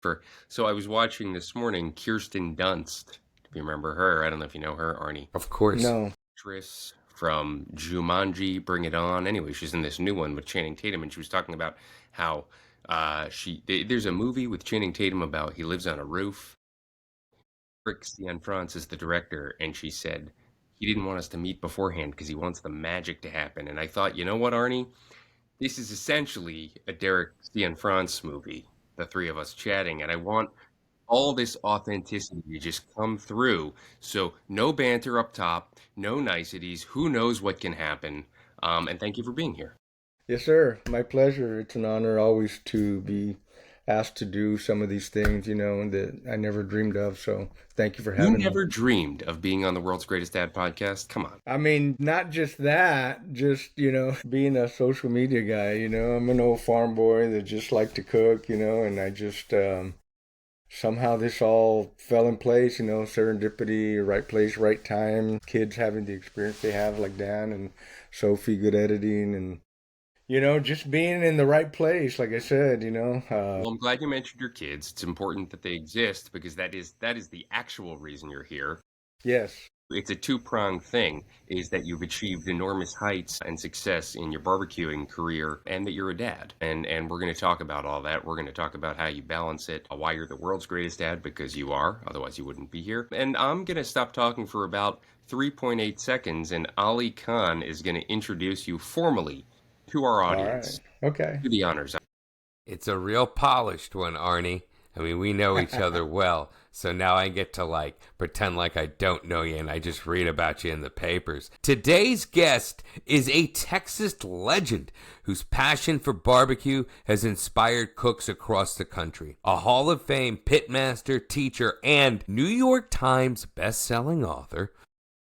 For so I was watching this morning Kirsten Dunst. If you remember her, I don't know if you know her, Arnie. Of course. No. Actress from Jumanji, Bring It On. Anyway, she's in this new one with Channing Tatum, and she was talking about how there's a movie with Channing Tatum about he lives on a roof. Rick Cianfrance is the director, and she said he didn't want us to meet beforehand because he wants the magic to happen. And I thought, you know what, Arnie? This is essentially a Derek Cianfrance movie, the three of us chatting, and I want all this authenticity to just come through. So no banter up top, no niceties. Who knows what can happen? And thank you for being here. Yes, sir. My pleasure. It's an honor always to be asked to do some of these things, that I never dreamed of. So thank you for You having me. never dreamed of being on the World's Greatest Dad podcast? Come on. I mean, not just that, just, being a social media guy, I'm an old farm boy that just like to cook, and I just, somehow this all fell in place, serendipity, right place, right time, kids having the experience they have like Dan and Sophie, good editing, and just being in the right place, like I said, Well, I'm glad you mentioned your kids. It's important that they exist because that is the actual reason you're here. yes. It's a two-pronged thing, is that you've achieved enormous heights and success in your barbecuing career and that you're a dad. And we're going to talk about all that. We're going to talk about how you balance it, why you're the world's greatest dad, because you are, otherwise you wouldn't be here. And I'm going to stop talking for about 3.8 seconds, and Ali Khan is going to introduce you formally to our All right. audience. Okay. Do the honors. It's a real polished one, Arnie. I mean, we know each other well, so now I get to pretend like I don't know you and I just read about you in the papers. Today's guest is a Texas legend whose passion for barbecue has inspired cooks across the country. A Hall of Fame pitmaster, teacher, and New York Times best-selling author,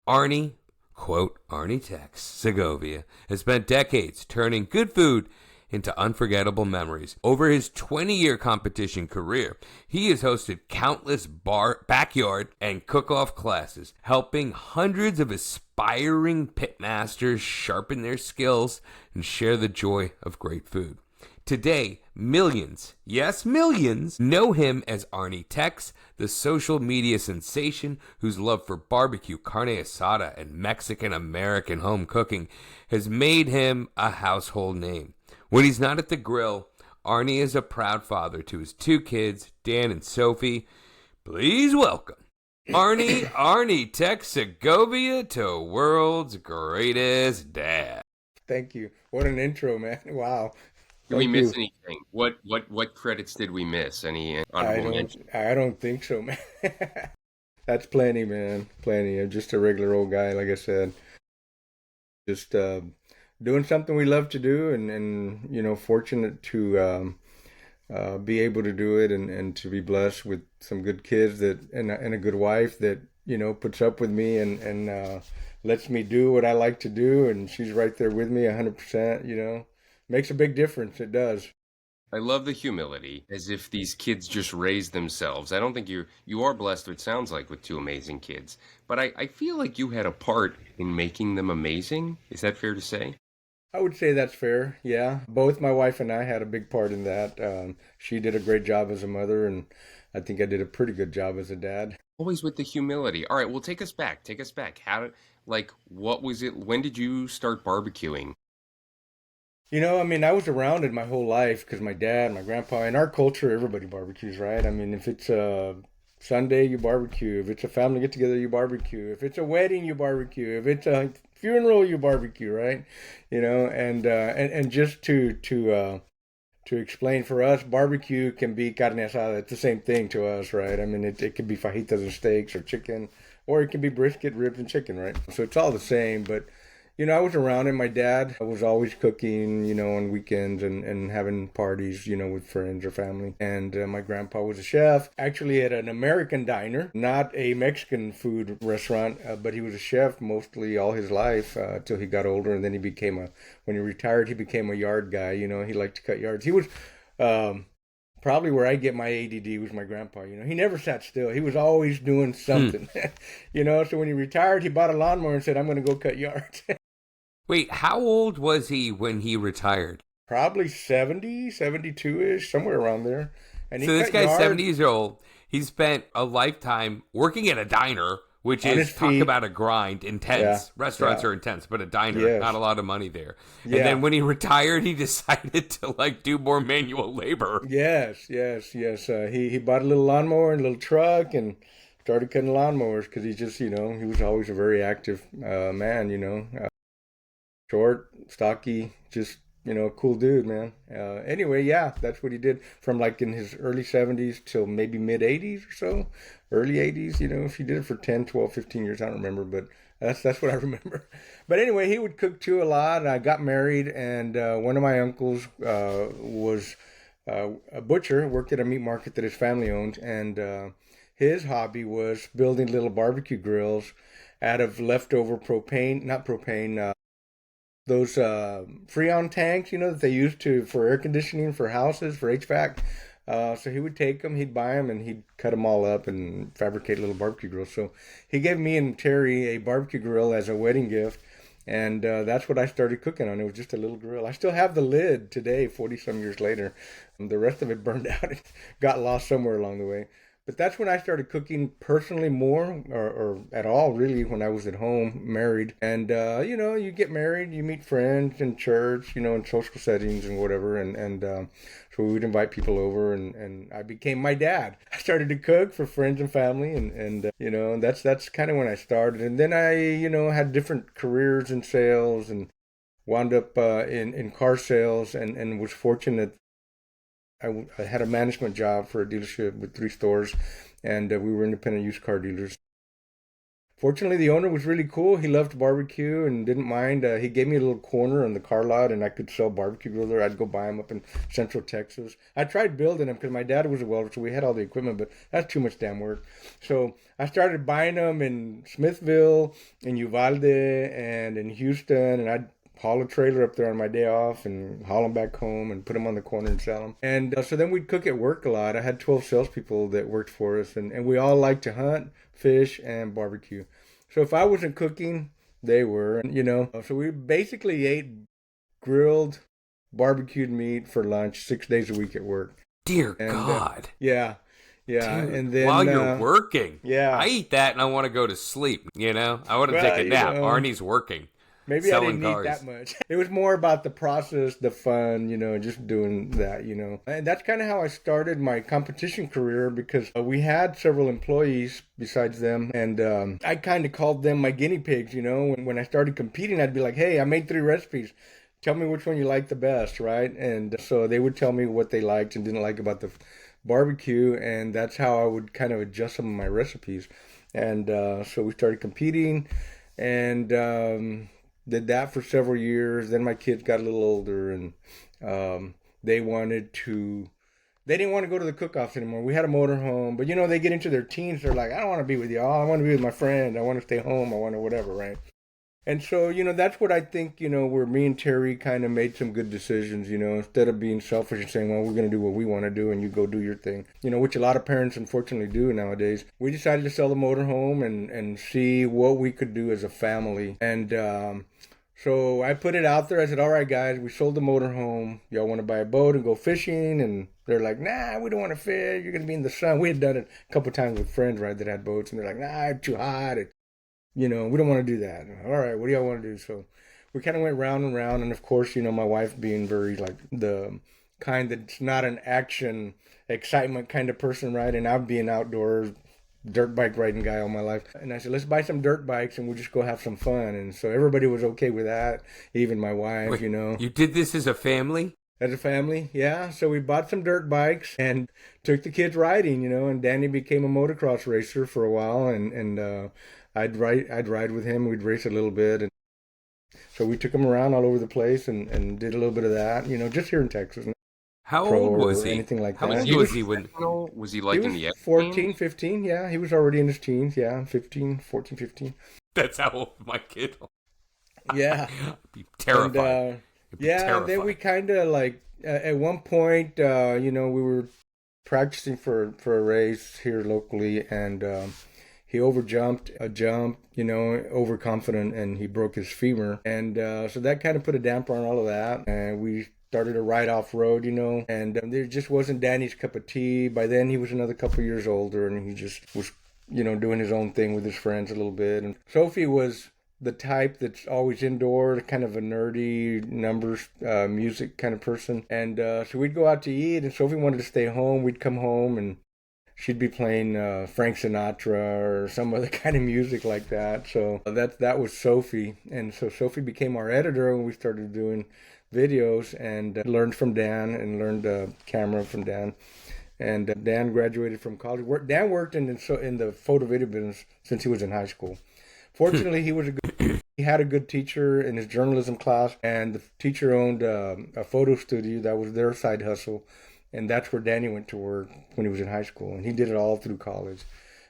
Arnie, quote, ArnieTex Segovia, has spent decades turning good food into unforgettable memories. Over his 20-year competition career, he has hosted countless backyard and cook-off classes, helping hundreds of aspiring pitmasters sharpen their skills and share the joy of great food. Today, millions, yes, millions, know him as ArnieTex, the social media sensation whose love for barbecue, carne asada, and Mexican-American home cooking has made him a household name. When he's not at the grill, Arnie is a proud father to his two kids, Dan and Sophie. Please welcome ArnieTex Segovia to World's Greatest Dad. Thank you. What an intro, man. Wow. Did we Thank miss you. anything? What credits did we miss? Any I honorable don't mention? I don't think so, man. That's plenty, man. Plenty. I'm just a regular old guy, like I said. Just doing something we love to do and fortunate to be able to do it and to be blessed with some good kids that and a good wife that puts up with me and lets me do what I like to do, and she's right there with me 100%. Makes a big difference. It does. I love the humility, as if these kids just raised themselves. I don't think you are blessed, it sounds like, with two amazing kids. But I feel like you had a part in making them amazing. Is that fair to say? I would say that's fair. Yeah, both my wife and I had a big part in that. She did a great job as a mother, and I think I did a pretty good job as a dad. Always with the humility. All right, well, take us back. Take us back. What was it? When did you start barbecuing? I mean, I was around it my whole life because my dad, my grandpa, in our culture, everybody barbecues, right? I mean, if it's a Sunday, you barbecue. If it's a family get together, you barbecue. If it's a wedding, you barbecue. If it's a funeral, you barbecue, right? And just to explain for us, barbecue can be carne asada. It's the same thing to us, right? I mean, it could be fajitas and steaks or chicken, or it can be brisket, ribs, and chicken, right? So it's all the same, but I was around it. My dad was always cooking, on weekends and having parties, with friends or family. And my grandpa was a chef, actually at an American diner, not a Mexican food restaurant, but he was a chef mostly all his life till he got older. And then when he retired, he became a yard guy. He liked to cut yards. He was probably where I get my ADD was my grandpa. He never sat still. He was always doing something. So when he retired, he bought a lawnmower and said, "I'm going to go cut yards." Wait, how old was he when he retired? Probably 70, 72-ish, somewhere around there. And he So this cut guy's yard 70 years old. He spent a lifetime working at a diner, which on his is, talk feet. about a grind, Yeah, intense. Restaurants yeah, are intense, but a diner, not a yes, lot of money there. And yeah. then when he retired, he decided to like do more manual labor. Yes, yes, yes. He bought a little lawnmower and a little truck and started cutting lawnmowers because he just, he was always a very active man, short, stocky, just, a cool dude, man. Anyway, yeah, that's what he did from like in his early 70s till maybe mid 80s or so, early 80s, if he did it for 10, 12, 15 years, I don't remember, but that's what I remember. But anyway, he would cook too a lot. I got married, and one of my uncles was a butcher, worked at a meat market that his family owned, and his hobby was building little barbecue grills out of leftover propane, not propane, those Freon tanks, that they use to for air conditioning for houses for HVAC. So he would take them, he'd buy them, and he'd cut them all up and fabricate little barbecue grills. So he gave me and Terry a barbecue grill as a wedding gift, and that's what I started cooking on. It was just a little grill. I still have the lid today, 40 some years later. The rest of it burned out. It got lost somewhere along the way. But that's when I started cooking personally more, or at all, really, when I was at home, married. And, you get married, you meet friends in church, in social settings and whatever. And so we would invite people over, and I became my dad. I started to cook for friends and family, and that's kind of when I started. And then I, had different careers in sales and wound up in car sales, and was fortunate. I had a management job for a dealership with 3 stores, and we were independent used car dealers. Fortunately, the owner was really cool. He loved barbecue and didn't mind. He gave me a little corner in the car lot, and I could sell barbecue grills there. I'd go buy them up in Central Texas. I tried building them because my dad was a welder, so we had all the equipment, but that's too much damn work. So I started buying them in Smithville, in Uvalde, and in Houston, and I'd haul a trailer up there on my day off and haul them back home and put them on the corner and sell them. And so then we'd cook at work a lot. I had 12 salespeople that worked for us, and we all liked to hunt, fish, and barbecue. So if I wasn't cooking, they were, So we basically ate grilled, barbecued meat for lunch 6 days a week at work. Dear And God. yeah, yeah. Dude, And then while you're working, yeah. I eat that and I want to go to sleep, I want to take Well, a nap. Arnie's working. maybe I Selling didn't eat cars. that much. It was more about the process, the fun, just doing that. And that's kind of how I started my competition career because we had several employees besides them. And I kind of called them my guinea pigs, When I started competing, I'd be like, hey, I made 3 recipes. Tell me which one you like the best, right? And so they would tell me what they liked and didn't like about the barbecue. And that's how I would kind of adjust some of my recipes. And so we started competing. And did that for several years. Then my kids got a little older, and they didn't want to go to the cook-offs anymore. We had a motorhome, but they get into their teens. They're like, I don't want to be with y'all. I want to be with my friend. I want to stay home. I want to whatever, right? And so, that's what I think, where me and Terry kind of made some good decisions, instead of being selfish and saying, well, we're going to do what we want to do and you go do your thing, which a lot of parents unfortunately do nowadays. We decided to sell the motorhome and see what we could do as a family. And so I put it out there. I said, all right, guys, we sold the motorhome. Y'all want to buy a boat and go fishing? And they're like, nah, we don't want to fish. You're going to be in the sun. We had done it a couple times with friends, right, that had boats. And they're like, nah, it's too hot. We don't want to do that. All right, what do y'all want to do? So we kind of went round and round. And of course, my wife being very like the kind that's not an action, excitement kind of person, right? And I've been outdoors, dirt bike riding guy all my life. And I said, let's buy some dirt bikes and we'll just go have some fun. And so everybody was okay with that, even my wife, Wait, You did this as a family? As a family, yeah. So we bought some dirt bikes and took the kids riding, and Danny became a motocross racer for a while, and I'd ride with him. We'd race a little bit, and so we took him around all over the place and did a little bit of that, just here in Texas. How Pro old was or he? anything like How that. old was he when? Was he like He in was the X 14, Games? 15, yeah. He was already in his teens, yeah, 15, 14, 15. That's how old my kid. Yeah. I'd be terrified. And, yeah, then we kind of like, at one point, we were practicing for a race here locally, and he overjumped a jump, overconfident, and he broke his femur. And so that kind of put a damper on all of that. And we started to ride off road, and there just wasn't Danny's cup of tea. By then, he was another couple years older, and he just was, doing his own thing with his friends a little bit. And Sophie was the type that's always indoor, kind of a nerdy numbers, music kind of person. And so we'd go out to eat, and Sophie wanted to stay home. We'd come home, and she'd be playing Frank Sinatra or some other kind of music like that. So that was Sophie. And so Sophie became our editor when we started doing videos, and learned from Dan and learned camera from Dan. And Dan graduated from college. Dan worked in the photo video business since he was in high school. Fortunately, he had a good teacher in his journalism class, and the teacher owned a photo studio that was their side hustle. And that's where Danny went to work when he was in high school. And he did it all through college.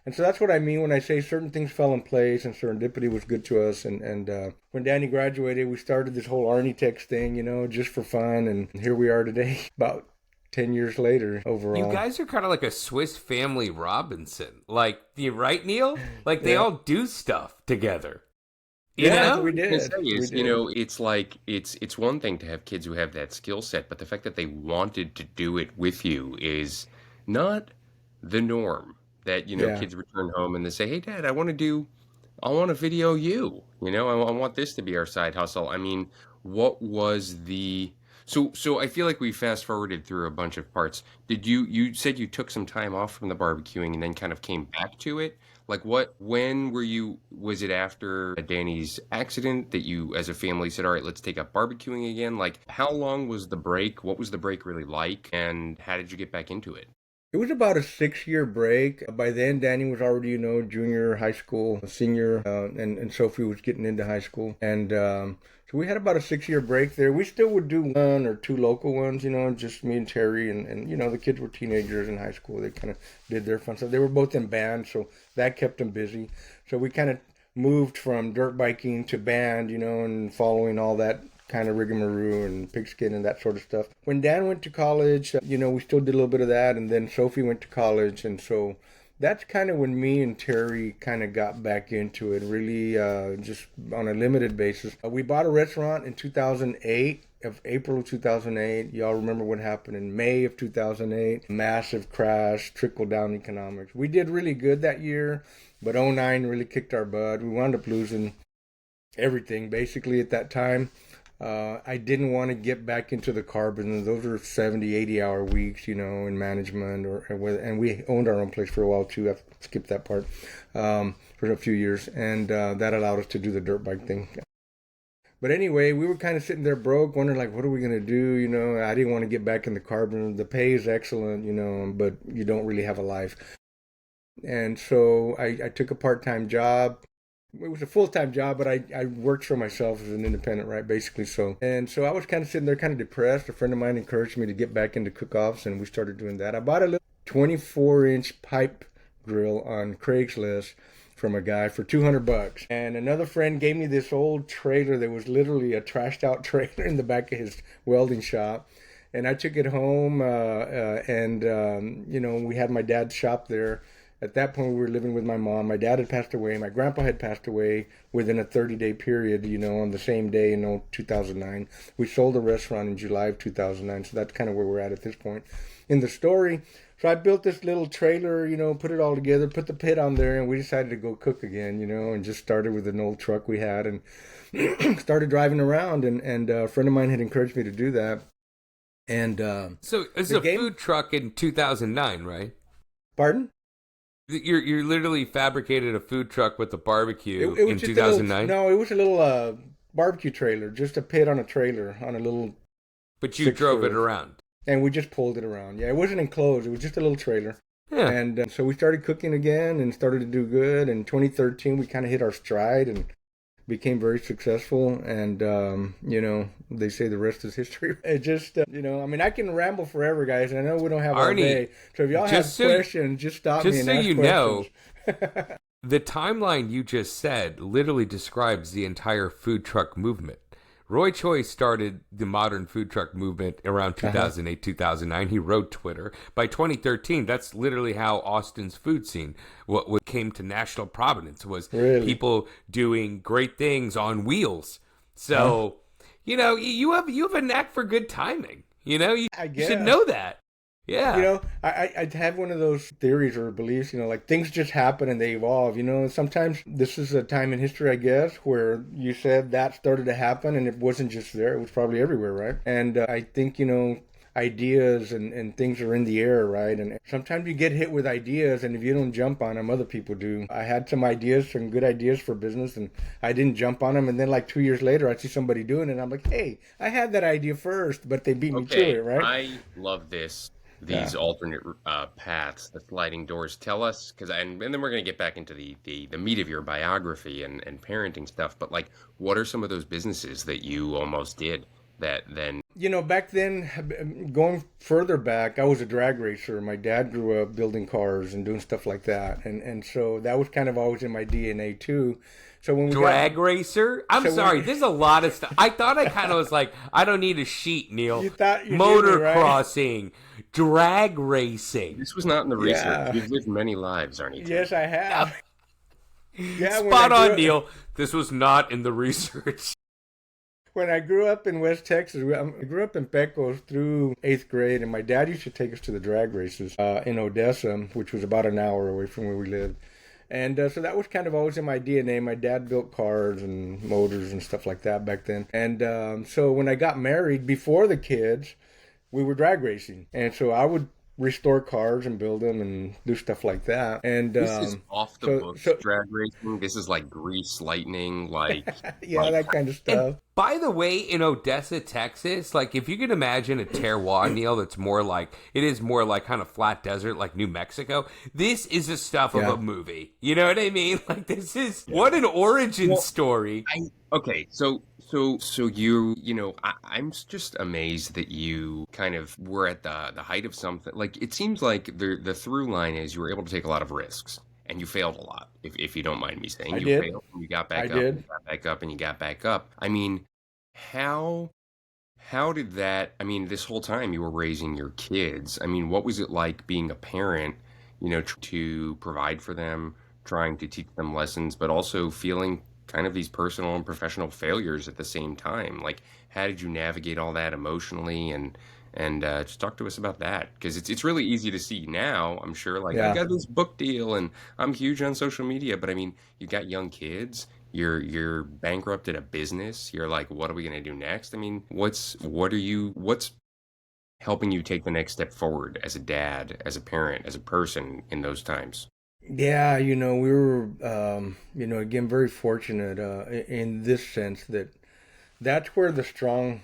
And so that's what I mean when I say certain things fell in place and serendipity was good to us. And when Danny graduated, we started this whole ArnieTex thing, just for fun. And here we are today, about 10 years later overall. You guys are kind of like a Swiss Family Robinson. Like, right, Neil? Like, they all do stuff together. Yeah, we did. It's like it's one thing to have kids who have that skill set, but the fact that they wanted to do it with you is not the norm. That kids return home and they say, "Hey, Dad, I want to video you. I want this to be our side hustle." I mean, what was the so I feel like we fast forwarded through a bunch of parts. Did you said you took some time off from the barbecuing and then kind of came back to it? Like when was it after Danny's accident that you as a family said, all right, let's take up barbecuing again? Like, how long was the break? What was the break really like? And how did you get back into it? It was about a 6-year break. By then, Danny was already, junior high school, senior, and Sophie was getting into high school. And so we had about a 6-year break there. We still would do 1 or 2 local ones, just me and Terry. And the kids were teenagers in high school. They kind of did their fun stuff. They were both in band, so that kept them busy. So we kind of moved from dirt biking to band, and following all that kind of rigmarole and pigskin and that sort of stuff. When Dan went to college, we still did a little bit of that, and then Sophie went to college, and so that's kind of when me and Terry kind of got back into it, really just on a limited basis. We bought a restaurant in 2008, of April of 2008. Y'all remember what happened in May of 2008. Massive crash, trickle-down economics. We did really good that year, but '09 really kicked our butt. We wound up losing everything, basically, at that time. I didn't want to get back into the car business. Those are 70, 80-hour weeks, in management, and we owned our own place for a while too. I've skipped that part for a few years, and that allowed us to do the dirt bike thing. But anyway, we were kind of sitting there broke, wondering like, what are we gonna do? I didn't want to get back in the car business. The pay is excellent, but you don't really have a life. And so I took a part-time job. It was a full-time job, but I worked for myself as an independent, right, basically. So I was kind of sitting there kind of depressed. A friend of mine encouraged me to get back into cook-offs, and we started doing that. I bought a little 24-inch pipe grill on Craigslist from a guy for $200. And another friend gave me this old trailer that was literally a trashed-out trailer in the back of his welding shop. And I took it home, and we had my dad's shop there. At that point, we were living with my mom. My dad had passed away. My grandpa had passed away within a 30-day period, on the same day in 2009. We sold the restaurant in July of 2009, so that's kind of where we're at this point in the story. So I built this little trailer, put it all together, put the pit on there, and we decided to go cook again, and just started with an old truck we had and started driving around. And a friend of mine had encouraged me to do that. And so it's a food truck in 2009, right? Pardon? You literally fabricated a food truck with a barbecue in 2009? No, it was a little barbecue trailer, just a pit on a trailer on a little... But you drove it around? And we just pulled it around. Yeah, it wasn't enclosed. It was just a little trailer. Yeah. And so we started cooking again and started to do good. In 2013, we kind of hit our stride and became very successful. And, they say the rest is history. It just, I can ramble forever, guys. And I know we don't have all day. So if y'all have questions, just stop me and ask questions. Just so you know, the timeline you just said literally describes the entire food truck movement. Roy Choi started the modern food truck movement around 2008, 2009. He wrote Twitter. By 2013, that's literally how Austin's food scene, what came to national prominence, was people doing great things on wheels. So, You have a knack for good timing. You I should guess. know that. You Yeah. know, I have one of those theories or beliefs, like things just happen and they evolve, and sometimes this is a time in history, I guess, where you said that started to happen and it wasn't just there, it was probably everywhere, right? And I think, ideas and things are in the air, right? And sometimes you get hit with ideas, and if you don't jump on them, other people do. I had some ideas, some good ideas for business, and I didn't jump on them. And then, like 2 years later, I see somebody doing it, and I'm like, hey, I had that idea first, but they beat me to it, Okay, right? I love this. Yeah. These alternate paths, the sliding doors. Tell us, because and then we're going to get back into the meat of your biography and parenting stuff. But like, what are some of those businesses that you almost did that then? Back then, going further back, I was a drag racer. My dad grew up building cars and doing stuff like that, and so that was kind of always in my DNA too. So when we got, Drag racer? I'm so sorry, when there's a lot of stuff. I thought I kind of was like, I don't need a sheet, Neil. you thought you knew me, right? Motocrossing, drag racing. This was not in the research. Yeah. You've lived many lives, ArnieTex. Yes, I have. Yeah, Spot on, Neil. This was not in the research. when I grew up in West Texas, I grew up in Pecos through 8th grade, and my dad used to take us to the drag races in Odessa, which was about an hour away from where we lived. And so that was kind of always in my DNA. My dad built cars and motors and stuff like that back then. And so when I got married, before the kids, we were drag racing. And so I would restore cars and build them and do stuff like that. And This is off the so, books so drag racing. This is like grease lightning, yeah, that kind of And stuff. by the way, in Odessa, Texas, like if you could imagine a terroir, Neil, that's more like it is more like kind of flat desert, like New Mexico. This is the stuff of Yeah. a movie. You know what I mean? Like this is what an origin Well, story. okay, so I'm just amazed that you kind of were at the height of something. Like it seems like the through line is you were able to take a lot of risks and you failed a lot. If you don't mind me saying, I you did. failed and you got I back up and did. you got back up and you got back up. I mean, how how did that? I mean, this whole time you were raising your kids. I mean, what was it like being a parent? To provide for them, trying to teach them lessons, but also feeling kind of these personal and professional failures at the same time. Like, how did you navigate all that emotionally and just talk to us about that because it's really easy to see now. I'm sure, like I Yeah. got this book deal and I'm huge on social media, but I mean, you got young kids. You're bankrupted a business. You're like, what are we gonna do next? I mean, what's helping you take the next step forward as a dad, as a parent, as a person in those times? Yeah, we were, again, very fortunate in this sense that that's where the strong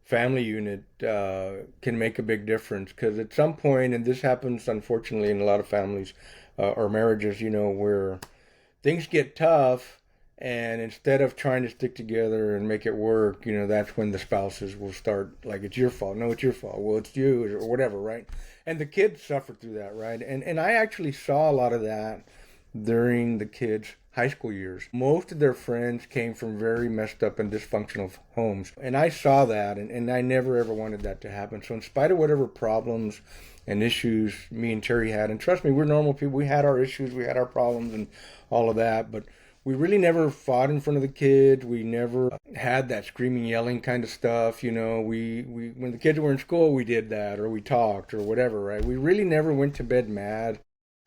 family unit can make a big difference. Because at some point, and this happens unfortunately in a lot of families or marriages, where things get tough, and instead of trying to stick together and make it work, that's when the spouses will start like, it's your fault. No, it's your fault. Well, it's you or whatever, right? And the kids suffer through that, right? And I actually saw a lot of that during the kids' high school years. Most of their friends came from very messed up and dysfunctional homes. And I saw that, and I never ever wanted that to happen. So in spite of whatever problems and issues me and Terry had, and trust me, we're normal people. We had our issues, we had our problems and all of that, but we really never fought in front of the kids. We never had that screaming, yelling kind of stuff. We when the kids were in school, we did that, or we talked, or whatever, right? We really never went to bed mad.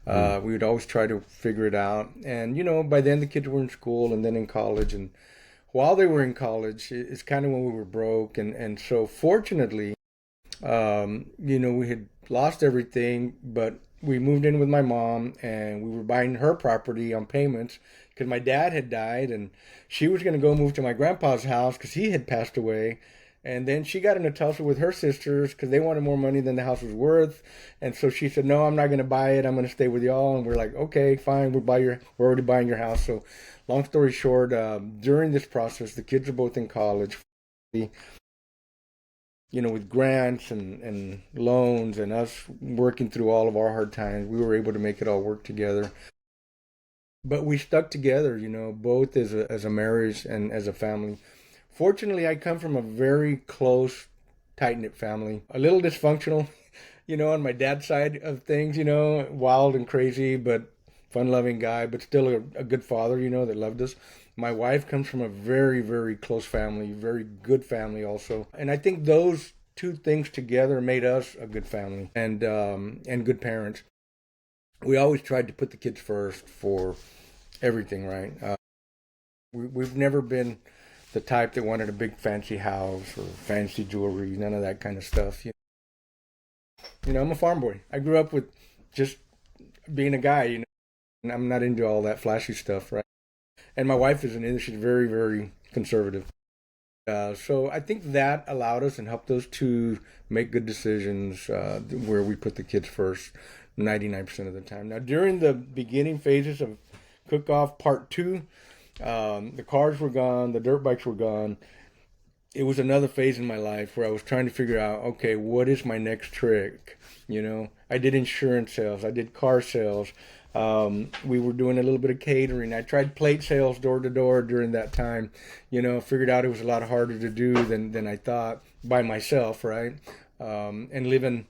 We would always try to figure it out. And, by then the kids were in school and then in college. And while they were in college, it's kind of when we were broke. And so fortunately, we had lost everything, but we moved in with my mom and we were buying her property on payments because my dad had died and she was going to go move to my grandpa's house because he had passed away. And then she got in a tussle with her sisters because they wanted more money than the house was worth. And so she said, "No, I'm not going to buy it. I'm going to stay with y'all." And we're like, "Okay, fine. We're already buying your house." So, long story short, during this process, the kids are both in college. With grants and loans and us working through all of our hard times, we were able to make it all work together. But we stuck together, both as a marriage and as a family. Fortunately, I come from a very close, tight-knit family. A little dysfunctional, on my dad's side of things, wild and crazy, but fun-loving guy, but still a good father, that loved us. My wife comes from a very, very close family, very good family also. And I think those two things together made us a good family and good parents. We always tried to put the kids first for everything, right? We've never been the type that wanted a big fancy house or fancy jewelry, none of that kind of stuff. I'm a farm boy. I grew up with just being a guy, and I'm not into all that flashy stuff, right? And my wife isn't either. She's very, very conservative. So I think that allowed us and helped us to make good decisions where we put the kids first 99% of the time. Now, during the beginning phases of Cook Off Part 2, the cars were gone, the dirt bikes were gone. It was another phase in my life where I was trying to figure out, okay, what is my next trick? I did insurance sales, I did car sales. We were doing a little bit of catering. I tried plate sales door to door during that time. Figured out it was a lot harder to do than I thought by myself, right? And living,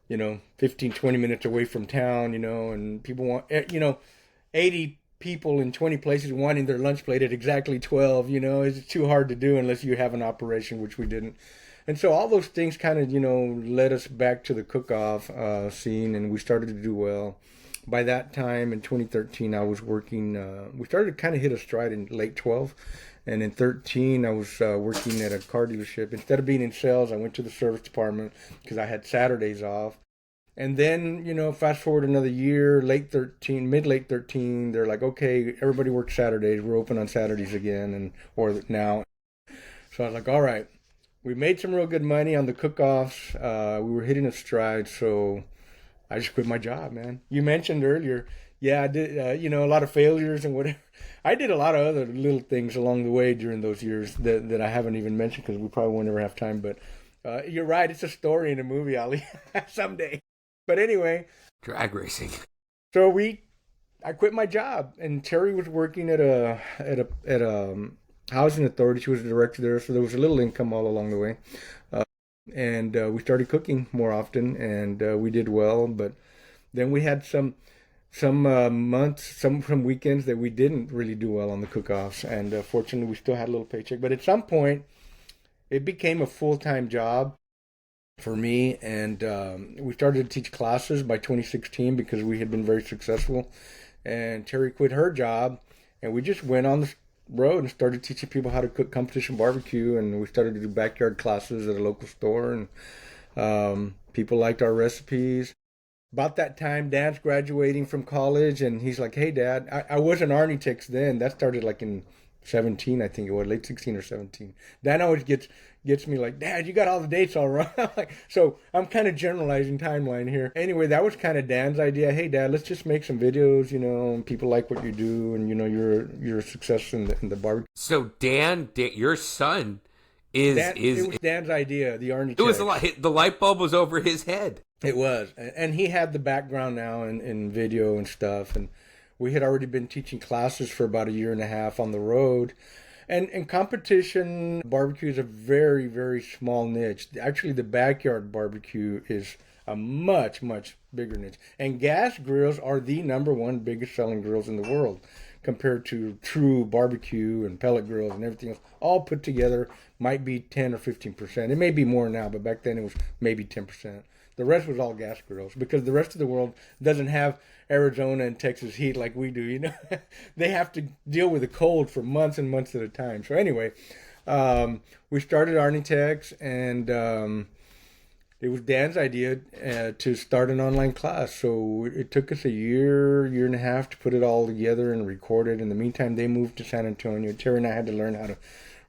15, 20 minutes away from town, and people want, 80 people in 20 places wanting their lunch plate at exactly 12, it's too hard to do unless you have an operation, which we didn't. And so all those things kind of, led us back to the cook-off scene, and we started to do well. By that time, in 2013, I was working, we started to kind of hit a stride in late 12. And in 13, I was working at a car dealership. Instead of being in sales, I went to the service department because I had Saturdays off. And then, fast forward another year, mid-late 13, they're like, okay, everybody works Saturdays. We're open on Saturdays again, or now. So I was like, all right. We made some real good money on the cook-offs. We were hitting a stride, so I just quit my job, man. You mentioned earlier, yeah, I did, a lot of failures and whatever. I did a lot of other little things along the way during those years that I haven't even mentioned because we probably won't ever have time. But you're right, it's a story in a movie, Ali, someday. But anyway, drag racing. So I quit my job, and Terry was working at a housing authority. She was the director there, so there was a little income all along the way. And we started cooking more often, and we did well. But then we had some months, some weekends that we didn't really do well on the cook-offs, and fortunately we still had a little paycheck. But at some point, it became a full-time job for me, and we started to teach classes by 2016 because we had been very successful. And Terry quit her job, and we just went on the road and started teaching people how to cook competition barbecue, and we started to do backyard classes at a local store, and people liked our recipes. About that time, Dan's graduating from college, and he's like, hey, Dad, I wasn't ArnieTex then. That started like in 17, I think it was, late 16 or 17. Dan always gets me like, Dad, you got all the dates all wrong. So I'm kind of generalizing timeline here. Anyway, that was kind of Dan's idea. Hey, Dad, let's just make some videos, and people like what you do, and, you're a success in the barbecue. So Dan, your son is... It was Dan's idea, the ArnieTex. It was the light bulb was over his head. It was. And he had the background now in video and stuff, and we had already been teaching classes for about a year and a half on the road. And competition barbecue is a very, very small niche. Actually, the backyard barbecue is a much, much bigger niche. And gas grills are the number one biggest selling grills in the world compared to true barbecue and pellet grills and everything else. All put together might be 10 or 15%. It may be more now, but back then it was maybe 10%. The rest was all gas grills because the rest of the world doesn't have Arizona and Texas heat like we do. They have to deal with the cold for months and months at a time. So anyway, we started ArnieTex, and it was Dan's idea to start an online class. So it took us a year and a half to put it all together and record it. In the meantime, they moved to San Antonio. Terry and I had to learn how to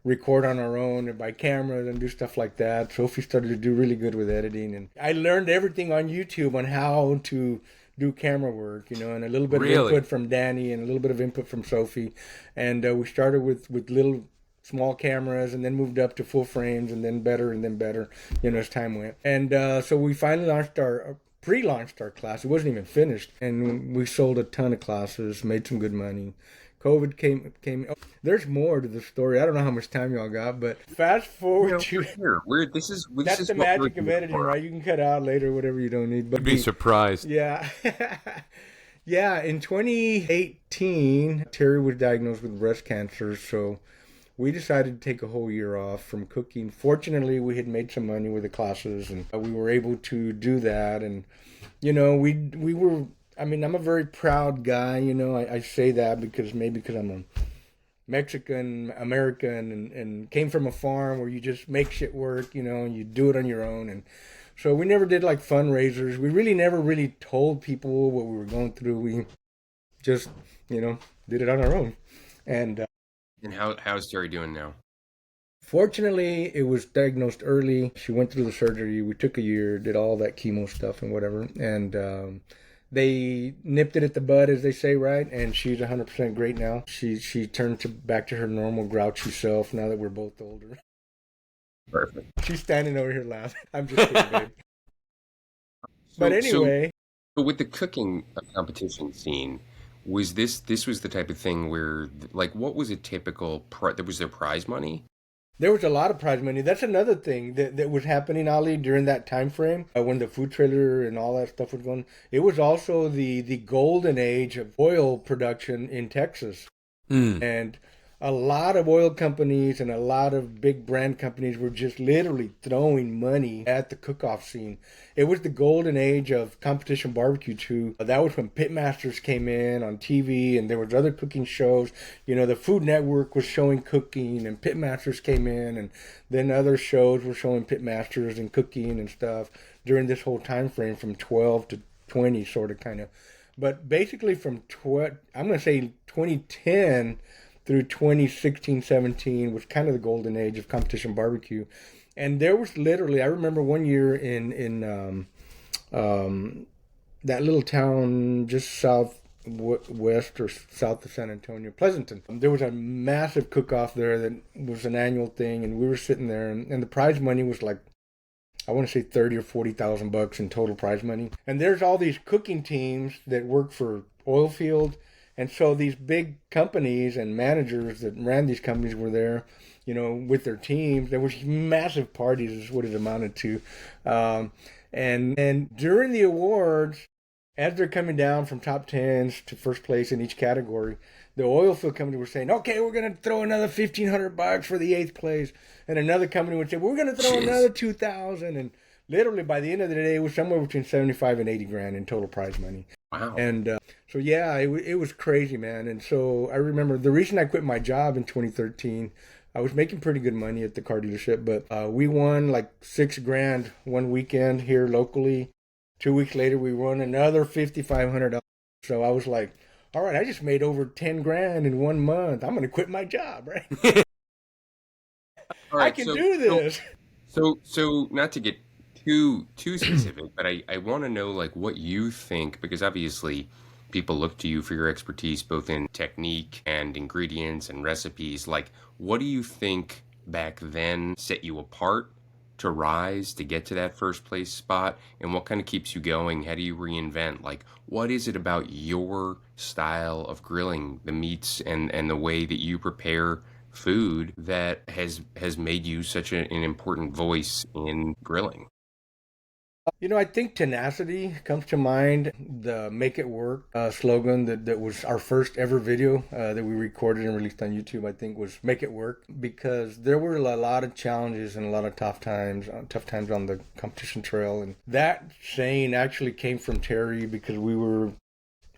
record on our own and buy cameras and do stuff like that. Sophie started to do really good with editing, and I learned everything on YouTube on how to do camera work, and a little bit of input from Danny and a little bit of input from Sophie. And we started with little small cameras, and then moved up to full frames, and then better, as time went. And so we finally pre-launched our class. It wasn't even finished, and we sold a ton of classes, made some good money. COVID came. Oh, there's more to the story. I don't know how much time y'all got, but fast forward to here. That's the magic of editing, right? You can cut out later whatever you don't need. But You'd be surprised. Yeah. Yeah, in 2018, Terry was diagnosed with breast cancer, so we decided to take a whole year off from cooking. Fortunately, we had made some money with the classes, and we were able to do that. And we were. I mean, I'm a very proud guy. I say that because maybe because I'm a Mexican American and came from a farm where you just make shit work. And you do it on your own. And so we never did like fundraisers. We really never really told people what we were going through. We just did it on our own. And And how's Terry doing now? fortunately, it was diagnosed early. She went through the surgery. We took a year, did all that chemo stuff and whatever. And they nipped it at the bud, as they say, right? And she's 100% great now. She turned back to her normal grouchy self now that we're both older. Perfect. She's standing over here laughing. I'm just kidding, babe. But So, so, anyway, so with the cooking competition scene, this was the type of thing where, like, what was a typical was there prize money? there was a lot of prize money. That's another thing that was happening, Ali, during that time frame when the food trailer and all that stuff was going. It was also the golden age of oil production in Texas. Mm. And a lot of oil companies and a lot of big brand companies were just literally throwing money at the cook-off scene. It was the golden age of competition barbecue too. That was when Pitmasters came in on TV, and there was other cooking shows. The Food Network was showing cooking, and Pitmasters came in, and then other shows were showing Pitmasters and cooking and stuff during this whole time frame from 12 to 20, sort of, kind of. But basically I'm going to say 2010 through 2016, 17 was kind of the golden age of competition barbecue. And there was literally, I remember one year in that little town just southwest or south of San Antonio, Pleasanton. There was a massive cook-off there that was an annual thing, and we were sitting there, and the prize money was like, I want to say 30 or 40,000 bucks in total prize money. And there's all these cooking teams that work for oil field. And so these big companies and managers that ran these companies were there, with their teams. There was massive parties is what it amounted to. And during the awards, as they're coming down from top tens to first place in each category, the oil field company were saying, okay, we're going to throw another 1,500 bucks for the eighth place. And another company would say, we're going to throw another 2,000. And literally by the end of the day, it was somewhere between 75 and 80 grand in total prize money. Wow. And so, yeah, it was crazy, man. And so I remember the reason I quit my job in 2013, I was making pretty good money at the car dealership, but we won like 6 grand one weekend here locally. 2 weeks later, we won another $5,500. So I was like, all right, I just made over 10 grand in 1 month. I'm going to quit my job, right? All I right, can so do this. so not to get too specific, but I want to know like what you think, because obviously people look to you for your expertise both in technique and ingredients and recipes. Like, what do you think back then set you apart to rise to get to that first place spot, and what kind of keeps you going? How do you reinvent? Like, what is it about your style of grilling the meats and the way that you prepare food that has made you such an important voice in grilling? I think tenacity comes to mind. The "Make It Work" slogan that was our first ever video that we recorded and released on YouTube, I think, was "Make It Work," because there were a lot of challenges and a lot of tough times on the competition trail. And that saying actually came from Terry, because we were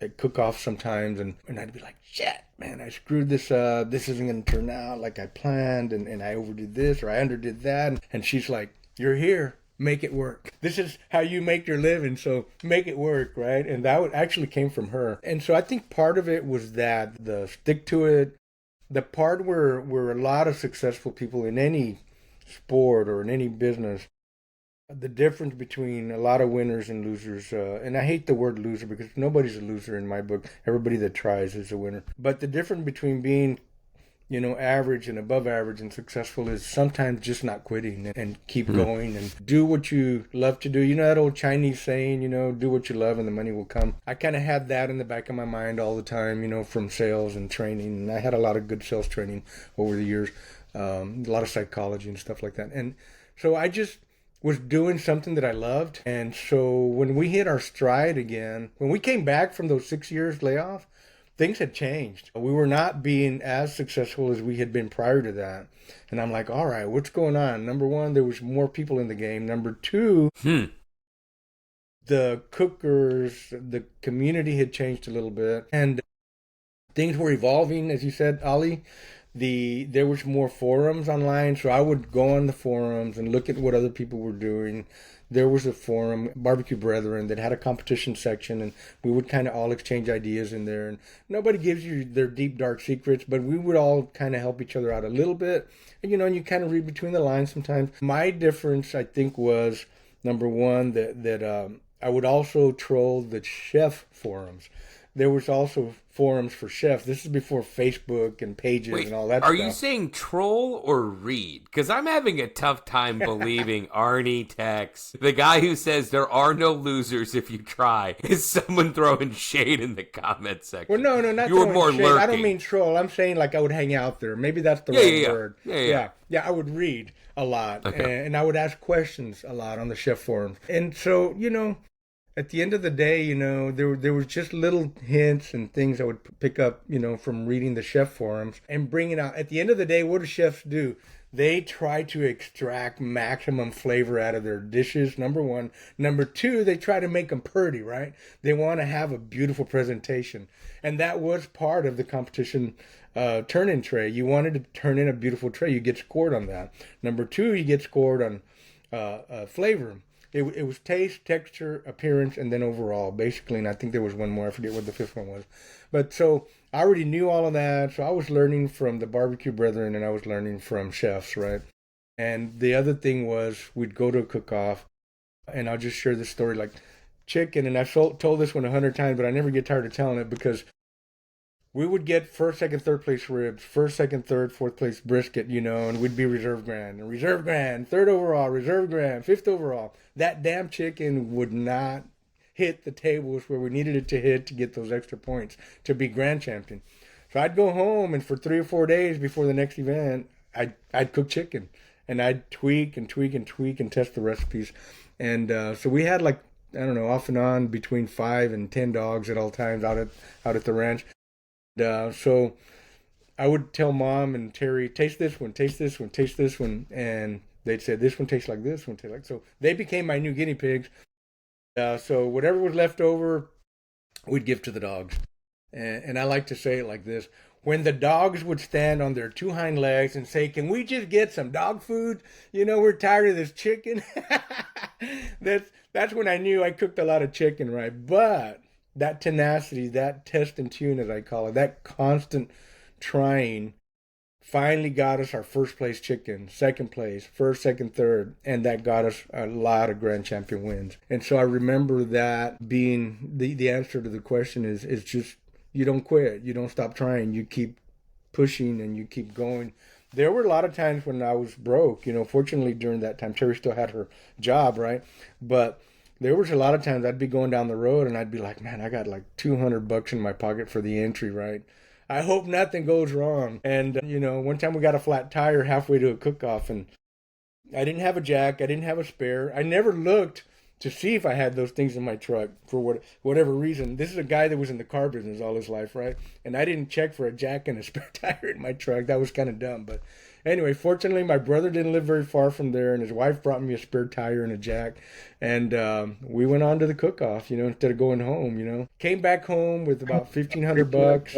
at cook-off sometimes, and I'd be like, shit, man, I screwed this up. This isn't going to turn out like I planned, and I overdid this or I underdid that. And she's like, you're here. Make it work. This is how you make your living, so make it work, right? And that actually came from her. And so I think part of it was that the stick to it, the part where a lot of successful people in any sport or in any business, the difference between a lot of winners and losers, and I hate the word loser because nobody's a loser in my book. Everybody that tries is a winner. But the difference between being average and above average and successful is sometimes just not quitting and keep going and do what you love to do. That old Chinese saying, do what you love and the money will come. I kind of had that in the back of my mind all the time, from sales and training. And I had a lot of good sales training over the years, a lot of psychology and stuff like that. And so I just was doing something that I loved. And so when we hit our stride again, when we came back from those 6 years layoff, things had changed. We were not being as successful as we had been prior to that. And I'm like, all right, what's going on? Number one, there was more people in the game. Number two, the cookers, the community had changed a little bit. And things were evolving, as you said, Ali. There was more forums online, so I would go on the forums and look at what other people were doing. There was a forum, Barbecue Brethren, that had a competition section, and we would kind of all exchange ideas in there. And nobody gives you their deep, dark secrets, but we would all kind of help each other out a little bit. And, and you kind of read between the lines sometimes. My difference, I think, was number one, that I would also troll the chef forums. There was also forums for chefs. This is before Facebook and pages and all that are stuff. you saying troll or read? Because I'm having a tough time believing ArnieTex, the guy who says there are no losers if you try, is someone throwing shade in the comment section. Well, no, not you were throwing more shade. lurking. I don't mean troll. I'm saying like I would hang out there. Maybe that's the right word. Yeah, I would read a lot. Okay. And I would ask questions a lot on the chef forums. And so, at the end of the day, there was just little hints and things I would pick up, from reading the chef forums and bringing out. At the end of the day, what do chefs do? They try to extract maximum flavor out of their dishes, number one. Number two, they try to make them pretty, right? They want to have a beautiful presentation. And that was part of the competition turn-in tray. You wanted to turn in a beautiful tray. You get scored on that. Number two, you get scored on flavor. It was taste, texture, appearance, and then overall, basically. And I think there was one more. I forget what the fifth one was. But so I already knew all of that. So I was learning from the Barbecue Brethren, and I was learning from chefs, right? And the other thing was we'd go to a cook-off, and I'll just share this story like chicken. And I've told this one 100 times, but I never get tired of telling it because we would get first, second, third place ribs, first, second, third, fourth place brisket, and we'd be reserve grand, and reserve grand, third overall, reserve grand, fifth overall. That damn chicken would not hit the tables where we needed it to hit to get those extra points to be grand champion. So I'd go home, and for 3 or 4 days before the next event, I'd cook chicken, and I'd tweak and tweak and tweak and test the recipes. And so we had like, I don't know, off and on between 5 and 10 dogs at all times out at the ranch. So I would tell Mom and Terry, taste this one, taste this one, taste this one. And they'd say, this one tastes like this one tastes like. So they became my new guinea pigs. So whatever was left over, we'd give to the dogs. And I like to say it like this. When the dogs would stand on their 2 hind legs and say, can we just get some dog food? We're tired of this chicken. That's when I knew I cooked a lot of chicken, right? But that tenacity, that test and tune, as I call it, that constant trying finally got us our first place chicken, second place, first, second, third, and that got us a lot of grand champion wins. And so I remember that being the answer to the question is just, you don't quit, you don't stop trying, you keep pushing and you keep going. There were a lot of times when I was broke, fortunately during that time, Terry still had her job, right? But there was a lot of times I'd be going down the road and I'd be like, man, I got like $200 in my pocket for the entry, right? I hope nothing goes wrong. And, one time we got a flat tire halfway to a cook-off and I didn't have a jack. I didn't have a spare. I never looked to see if I had those things in my truck for whatever reason. This is a guy that was in the car business all his life, right? And I didn't check for a jack and a spare tire in my truck. That was kind of dumb, but anyway, fortunately, my brother didn't live very far from there, and his wife brought me a spare tire and a jack. And we went on to the cook-off, instead of going home, Came back home with about $1,500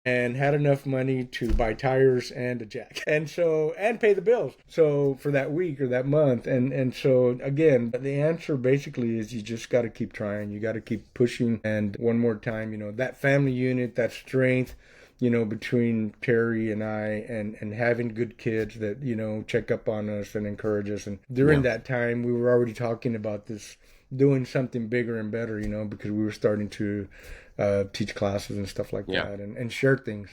and had enough money to buy tires and a jack. And pay the bills. So for that week or that month. And so, again, the answer basically is you just got to keep trying. You got to keep pushing. And one more time, that family unit, that strength, between Terry and I and having good kids that, check up on us and encourage us. And during that time, we were already talking about this, doing something bigger and better, because we were starting to teach classes and stuff like that and share things.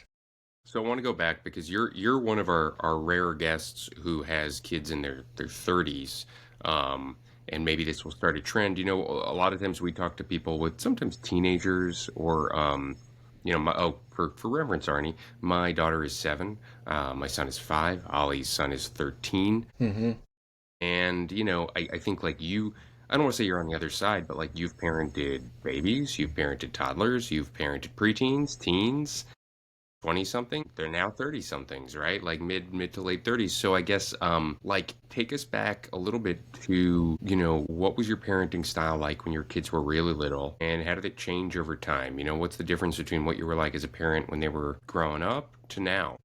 So I want to go back because you're one of our rare guests who has kids in their 30s. And maybe this will start a trend. A lot of times we talk to people with sometimes teenagers or for reference, Arnie, my daughter is 7, my son is 5, Ollie's son is 13. Mm-hmm. And, I think like I don't want to say you're on the other side, but like you've parented babies, you've parented toddlers, you've parented preteens, teens, 20 something. They're now 30 somethings, right? Like mid to late 30s. So I guess like take us back a little bit to, what was your parenting style like when your kids were really little and how did it change over time? What's the difference between what you were like as a parent when they were growing up to now?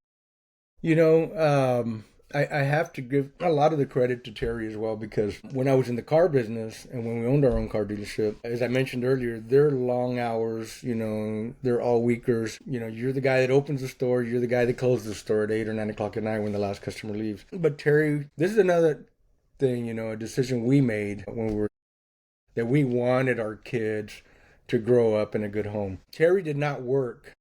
You know, I have to give a lot of the credit to Terry as well because when I was in the car business and when we owned our own car dealership, as I mentioned earlier, they're long hours, they're all weekers. You're the guy that opens the store, you're the guy that closes the store at 8 or 9 o'clock at night when the last customer leaves. But Terry, this is another thing, a decision we made when we were that we wanted our kids to grow up in a good home. Terry did not work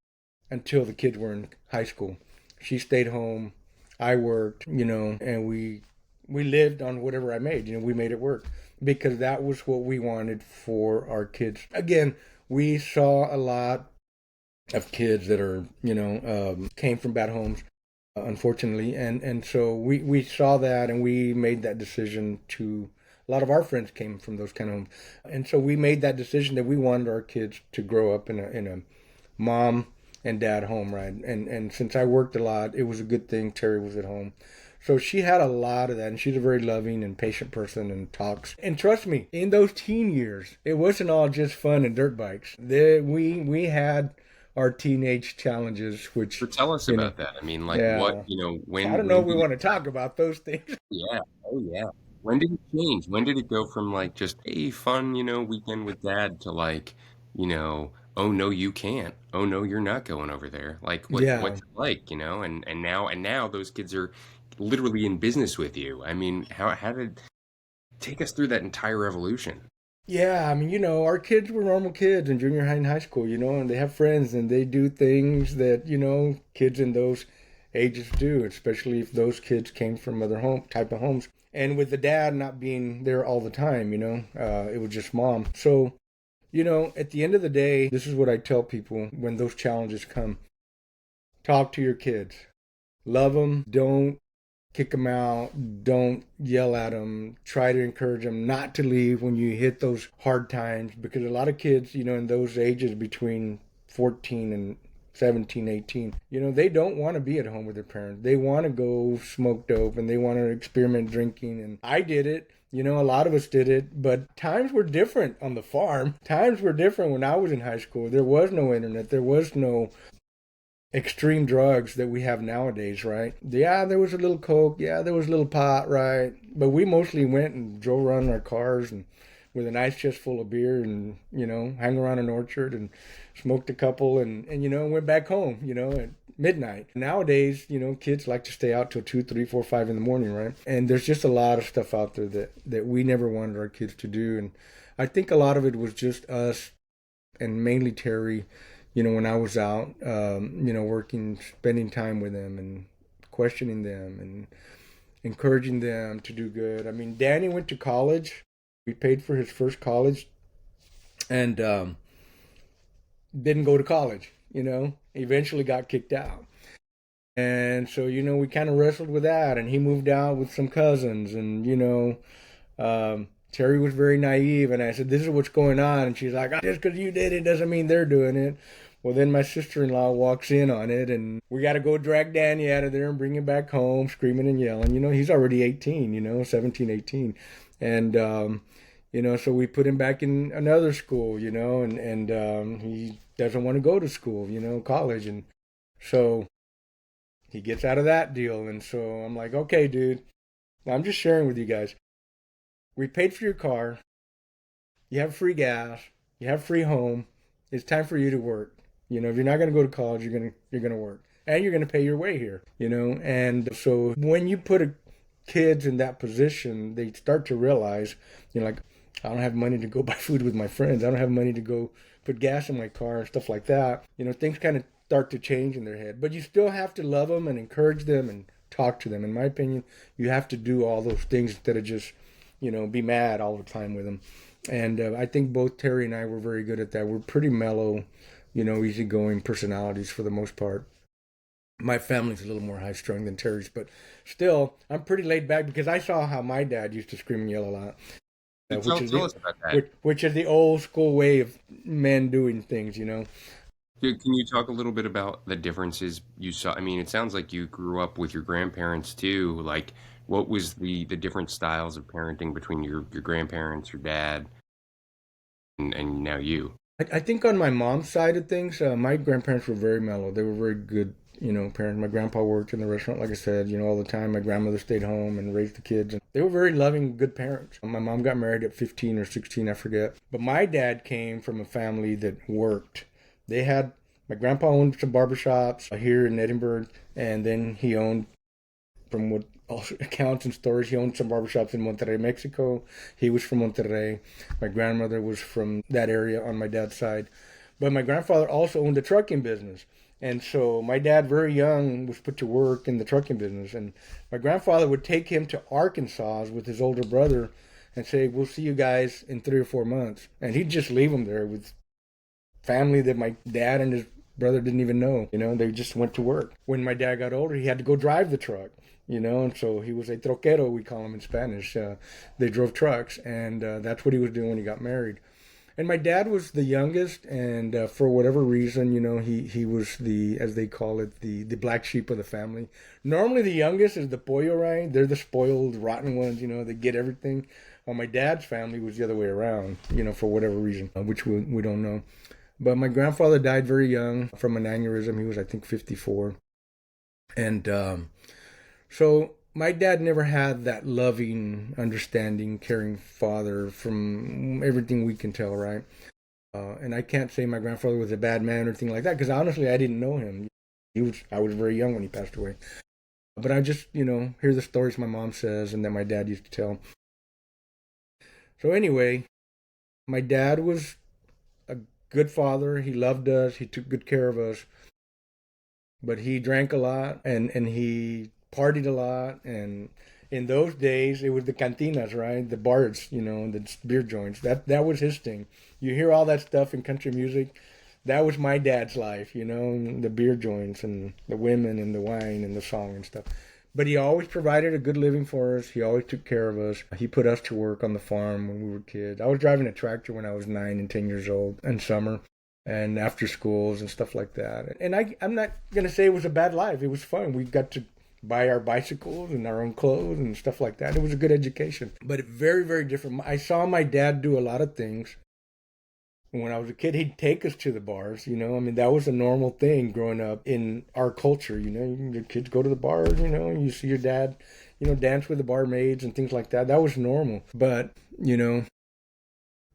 until the kids were in high school. She stayed home. I worked, and we lived on whatever I made. We made it work because that was what we wanted for our kids. Again, we saw a lot of kids that are, came from bad homes, unfortunately, and so we saw that and we made that decision to. A lot of our friends came from those kind of homes, and so we made that decision that we wanted our kids to grow up in a mom and dad home, right? And since I worked a lot, it was a good thing Terry was at home. So she had a lot of that, and she's a very loving and patient person and talks. And trust me, in those teen years, it wasn't all just fun and dirt bikes. We had our teenage challenges, So which, tell us about that. I mean, like what, yeah, I don't know when if we did it, want to talk about those things. yeah, oh yeah. When did it change? When did it go from like just a fun, weekend with dad to like, oh no, you can't. Oh no, you're not going over there. Like Yeah. what's it like, and now those kids are literally in business with you. I mean, how did take us through that entire evolution? Yeah, I mean, our kids were normal kids in junior high and high school, and they have friends and they do things that, kids in those ages do, especially if those kids came from other home type of homes. And with the dad not being there all the time, it was just mom. So, at the end of the day, this is what I tell people when those challenges come. Talk to your kids. Love them. Don't kick them out. Don't yell at them. Try to encourage them not to leave when you hit those hard times because a lot of kids, in those ages between 14 and 17, 18, they don't want to be at home with their parents. They want to go smoke dope and they want to experiment drinking. And I did it. A lot of us did it, but times were different on the farm. Times were different when I was in high school. There was no internet. There was no extreme drugs that we have nowadays, right? Yeah, there was a little coke. Yeah, there was a little pot, right? But we mostly went and drove around in our cars and with an ice chest full of beer and, hang around an orchard and smoked a couple and went back home, at midnight. Nowadays, kids like to stay out till 2, 3, 4, 5 in the morning, right? And there's just a lot of stuff out there that we never wanted our kids to do. And I think a lot of it was just us and mainly Terry, when I was out, working, spending time with them and questioning them and encouraging them to do good. I mean, Danny went to college. We paid for his first college and didn't go to college, eventually got kicked out. And so, we kind of wrestled with that. And he moved out with some cousins. And, Terry was very naive. And I said, this is what's going on. And she's like, just because you did it doesn't mean they're doing it. Well, then my sister-in-law walks in on it. And we got to go drag Danny out of there and bring him back home, screaming and yelling. He's already 18, 17, 18. And, so we put him back in another school, and he doesn't want to go to school, college. And so he gets out of that deal. And so I'm like, okay, dude, I'm just sharing with you guys. We paid for your car. You have free gas. You have free home. It's time for you to work. If you're not going to go to college, you're gonna work, and you're gonna pay your way here. And so when you put kids in that position, they start to realize, like, I don't have money to go buy food with my friends. I don't have money to go put gas in my car and stuff like that. Things kind of start to change in their head. But you still have to love them and encourage them and talk to them. In my opinion, you have to do all those things instead of just, be mad all the time with them. And I think both Terry and I were very good at that. We're pretty mellow, easygoing personalities for the most part. My family's a little more high strung than Terry's, but still, I'm pretty laid back because I saw how my dad used to scream and yell a lot, which is Tell the us about that. which is the old school way of men doing things, you know. Can you talk a little bit about the differences you saw? I mean, it sounds like you grew up with your grandparents too. Like, what was the different styles of parenting between your grandparents, your dad, and now you? I think on my mom's side of things, my grandparents were very mellow. They were very good, you know, parents. My grandpa worked in the restaurant, like I said, you know, all the time. My grandmother stayed home and raised the kids. And they were very loving, good parents. My mom got married at 15 or 16, I forget. But my dad came from a family that worked. They had, my grandpa owned some barbershops here in Edinburgh, and then he owned, from what all accounts and stories, he owned some barbershops in Monterrey, Mexico. He was from Monterrey. My grandmother was from that area on my dad's side. But my grandfather also owned a trucking business. And so my dad, very young, was put to work in the trucking business. And my grandfather would take him to Arkansas with his older brother and say, "We'll see you guys in 3 or 4 months." And he'd just leave him there with family that my dad and his brother didn't even know. You know, they just went to work. When my dad got older, he had to go drive the truck. You know, and so he was a troquero, we call him in Spanish. They drove trucks, and that's what he was doing when he got married. And my dad was the youngest, and for whatever reason, you know, he was the, as they call it, the black sheep of the family. Normally, the youngest is the pollo, right? They're the spoiled, rotten ones, you know, they get everything. Well, my dad's family was the other way around, you know, for whatever reason, which we don't know. But my grandfather died very young from an aneurysm. He was, I think, 54. And so my dad never had that loving, understanding, caring father from everything we can tell, right? And I can't say my grandfather was a bad man or anything like that because honestly, I didn't know him. I was very young when he passed away. But I just, you know, hear the stories my mom says and that my dad used to tell. So anyway, my dad was a good father. He loved us. He took good care of us. But he drank a lot and he partied a lot. And in those days, it was the cantinas, right? The bars, you know, the beer joints. That was his thing. You hear all that stuff in country music. That was my dad's life, you know, the beer joints and the women and the wine and the song and stuff. But he always provided a good living for us. He always took care of us. He put us to work on the farm when we were kids. I was driving a tractor when I was 9 and 10 years old in summer and after schools and stuff like that. And I'm not going to say it was a bad life. It was fun. We got to buy our bicycles and our own clothes and stuff like that. It was a good education, but very, very different. I saw my dad do a lot of things. When I was a kid, he'd take us to the bars, you know. I mean, that was a normal thing growing up in our culture, you know. Your kids go to the bars, you know, and you see your dad, you know, dance with the barmaids and things like that. That was normal. But, you know,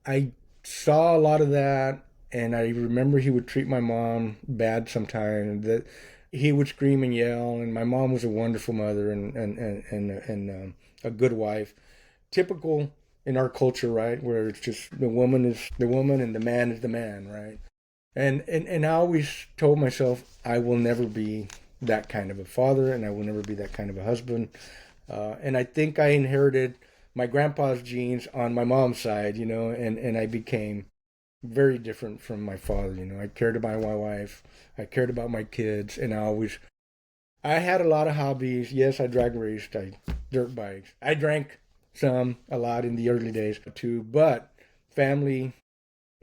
I saw a lot of that, and I remember he would treat my mom bad sometimes. That he would scream and yell, and my mom was a wonderful mother and a good wife. Typical in our culture, right, where it's just the woman is the woman and the man is the man, right? And I always told myself I will never be that kind of a father, and I will never be that kind of a husband. And I think I inherited my grandpa's genes on my mom's side, you know, and I became very different from my father. You know, I cared about my wife, I cared about my kids, and I had a lot of hobbies. Yes, I drag raced, I dirt bikes, I drank a lot in the early days too, but family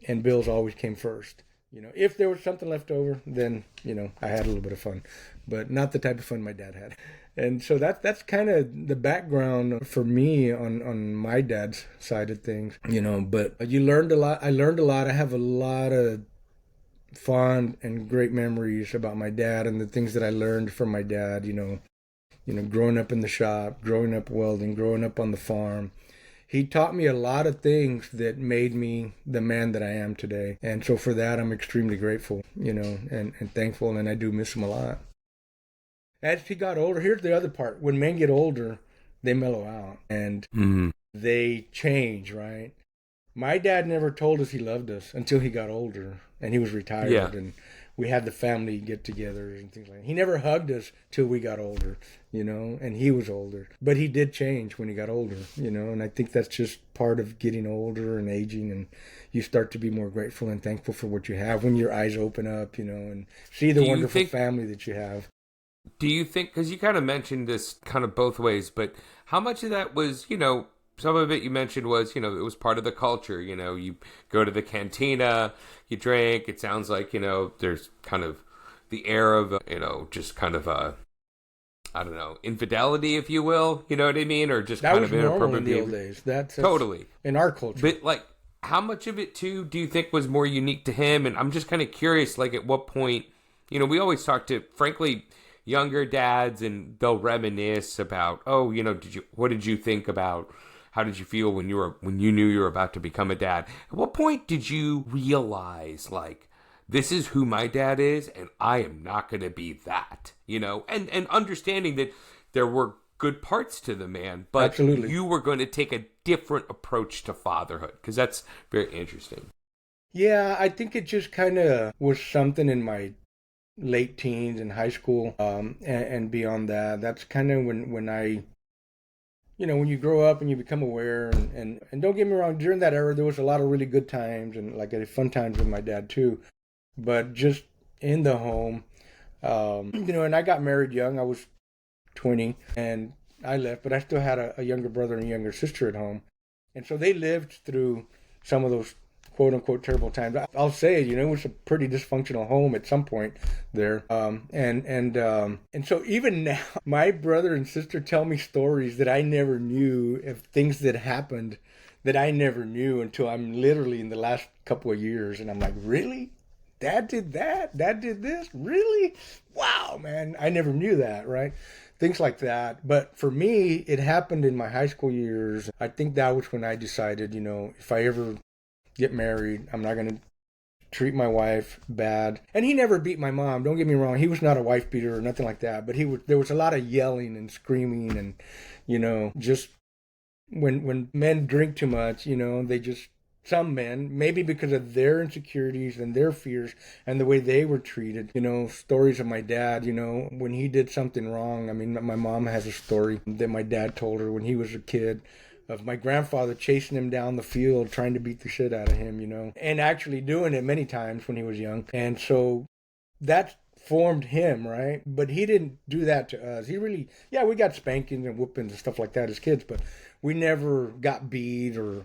and bills always came first. You know, if there was something left over, then, you know, I had a little bit of fun, but not the type of fun my dad had. And so that's kind of the background for me on my dad's side of things, you know, but you learned a lot. I learned a lot. I have a lot of fond and great memories about my dad and the things that I learned from my dad, you know, growing up in the shop, growing up welding, growing up on the farm. He taught me a lot of things that made me the man that I am today. And so for that, I'm extremely grateful, you know, and thankful, and I do miss him a lot. As he got older, here's the other part. When men get older, they mellow out and they change, right? My dad never told us he loved us until he got older and he was retired. Yeah. And we had the family get-togethers and things like that. He never hugged us till we got older, you know, and he was older. But he did change when he got older, you know, and I think that's just part of getting older and aging, and you start to be more grateful and thankful for what you have when your eyes open up, you know, and see the Do you wonderful think family that you have. Do you think, because you kind of mentioned this kind of both ways, but how much of that was, some of it you mentioned was, it was part of the culture. You go to the cantina, you drink. It sounds like, there's kind of the air of, just kind of I don't know, infidelity, if you will. You know what I mean? Or just That kind was of normal inappropriate in the old behavior. days. That's Totally. in our culture. But like, how much of it too do you think was more unique to him? And I'm just kind of curious, like, at what point, we always talk to, frankly, younger dads, and they'll reminisce about, oh, what did you think about, how did you feel when you knew you were about to become a dad? At what point did you realize, like, this is who my dad is, and I am not going to be that, and understanding that there were good parts to the man, but Absolutely. you were going to take a different approach to fatherhood, because that's very interesting. Yeah, I think it just kind of was something in my late teens and high school, and beyond that. That's kind of when I, when you grow up and you become aware, and don't get me wrong, during that era there was a lot of really good times and like fun times with my dad too, but just in the home, and I got married young. I was 20 and I left, but I still had a younger brother and a younger sister at home. And so they lived through some of those quote unquote terrible times. I'll say, it was a pretty dysfunctional home at some point there. And so even now, my brother and sister tell me stories that I never knew, of things that happened that I never knew until I'm literally in the last couple of years. And I'm like, really? Dad did that? Dad did this? Really? Wow, man. I never knew that, right? Things like that. But for me, it happened in my high school years. I think that was when I decided, if I ever get married, I'm not going to treat my wife bad. And he never beat my mom. Don't get me wrong. He was not a wife beater or nothing like that. But there was a lot of yelling and screaming and, just when men drink too much, they just, some men, maybe because of their insecurities and their fears and the way they were treated, stories of my dad, when he did something wrong. I mean, my mom has a story that my dad told her when he was a kid of my grandfather chasing him down the field, trying to beat the shit out of him, and actually doing it many times when he was young. And so that formed him, right? But he didn't do that to us. He really, yeah, we got spankings and whoopings and stuff like that as kids, but we never got beat or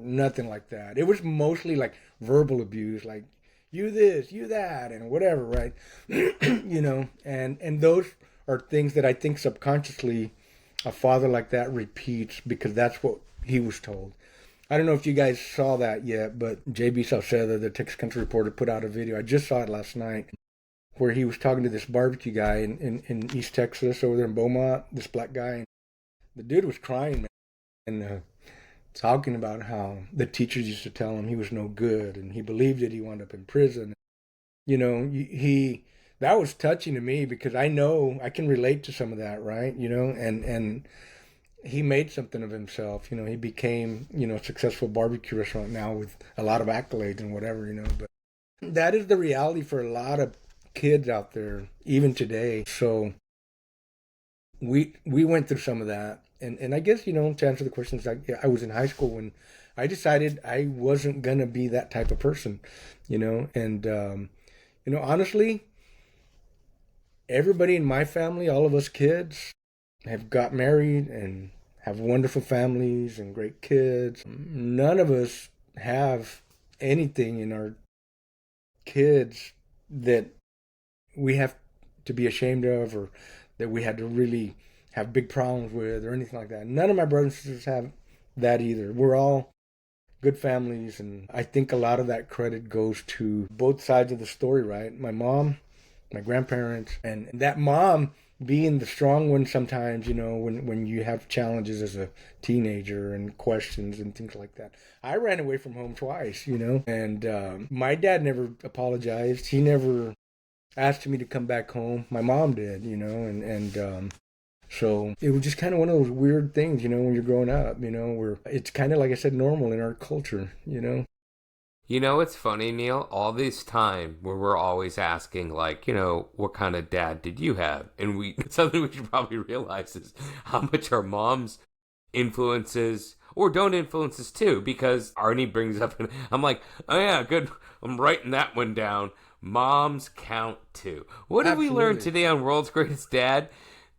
nothing like that. It was mostly like verbal abuse, like you this, you that, and whatever, right? And those are things that I think subconsciously a father like that repeats because that's what he was told. I don't know if you guys saw that yet, but JB Sauceda, the Texas Country Reporter, put out a video. I just saw it last night where he was talking to this barbecue guy in East Texas over there in Beaumont, this black guy. And the dude was crying, man, and talking about how the teachers used to tell him he was no good and he believed it. He wound up in prison. That was touching to me because I know I can relate to some of that, right? And he made something of himself. He became, a successful barbecue restaurant now with a lot of accolades and whatever, but that is the reality for a lot of kids out there, even today. So we went through some of that. And I guess, to answer the questions, I was in high school when I decided I wasn't going to be that type of person, and, honestly, everybody in my family, all of us kids, have got married and have wonderful families and great kids. None of us have anything in our kids that we have to be ashamed of or that we had to really have big problems with or anything like that. None of my brothers and sisters have that either. We're all good families, and I think a lot of that credit goes to both sides of the story, right? My mom, my grandparents, and that mom being the strong one sometimes, when you have challenges as a teenager and questions and things like that. I ran away from home twice, and my dad never apologized. He never asked me to come back home. My mom did, and so it was just kind of one of those weird things, when you're growing up, where it's kind of, like I said, normal in our culture, It's funny, Neil, all this time where we're always asking, like, what kind of dad did you have? And something we should probably realize is how much our moms influences or don't influence us too, because Arnie brings up, and I'm like, oh yeah, good, I'm writing that one down. moms count too. What did we learn Absolutely. today on World's Greatest Dad?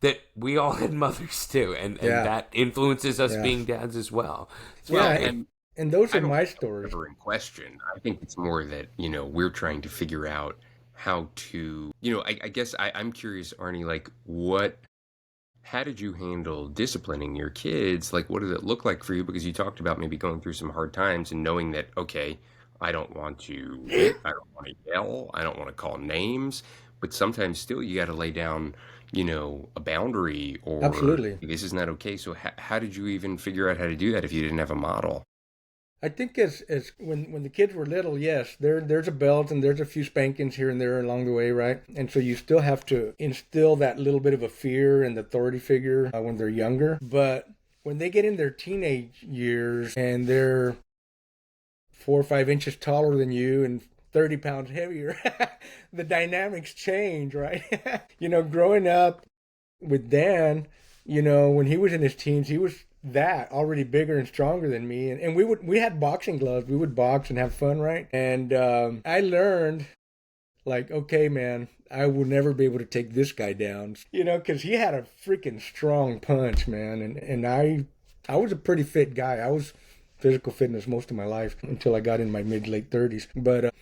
That we all had mothers too, and Yeah. that influences us Yeah. being dads as well. It's Well, Yeah. okay. And those I are don't my think that's stories. ever in question. I think it's more that, we're trying to figure out how to, I guess I'm curious, Arnie, like how did you handle disciplining your kids? Like, what did it look like for you? Because you talked about maybe going through some hard times and knowing that, okay, I don't want to hit, I don't want to yell, I don't want to call names, but sometimes still you got to lay down, a boundary or Absolutely. this is not okay. So how did you even figure out how to do that if you didn't have a model? I think as when the kids were little, yes, there's a belt and there's a few spankings here and there along the way, right? And so you still have to instill that little bit of a fear and authority figure when they're younger. But when they get in their teenage years and they're 4 or 5 inches taller than you and 30 pounds heavier, the dynamics change, right? Growing up with Dan, when he was in his teens, he was that already bigger and stronger than me, and we had boxing gloves. We would box and have fun, right? And I learned, like, okay, man, I will never be able to take this guy down, because he had a freaking strong punch, man. And I was a pretty fit guy. I was physical fitness most of my life until I got in my mid late 30s. But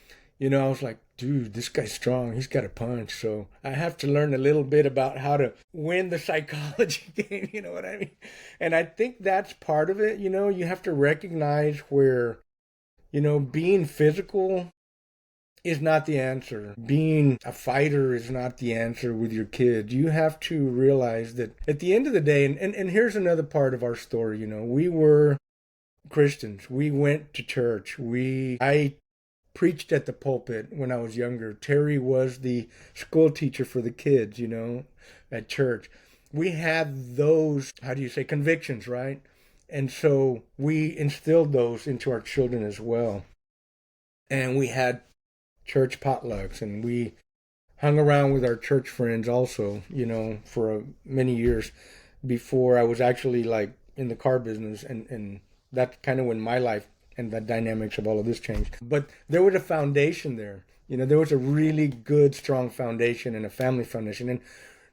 I was like, dude, this guy's strong. He's got a punch. So I have to learn a little bit about how to win the psychology game. You know what I mean? And I think that's part of it. You have to recognize where, being physical is not the answer. Being a fighter is not the answer with your kids. You have to realize that at the end of the day, and here's another part of our story, we were Christians. We went to church. I preached at the pulpit when I was younger. Terry was the school teacher for the kids, at church. We had those, how do you say, convictions, right? And so we instilled those into our children as well. And we had church potlucks and we hung around with our church friends also, for many years before I was actually like in the car business. And that's kind of when my life and the dynamics of all of this changed. But there was a foundation there. There was a really good, strong foundation and a family foundation. And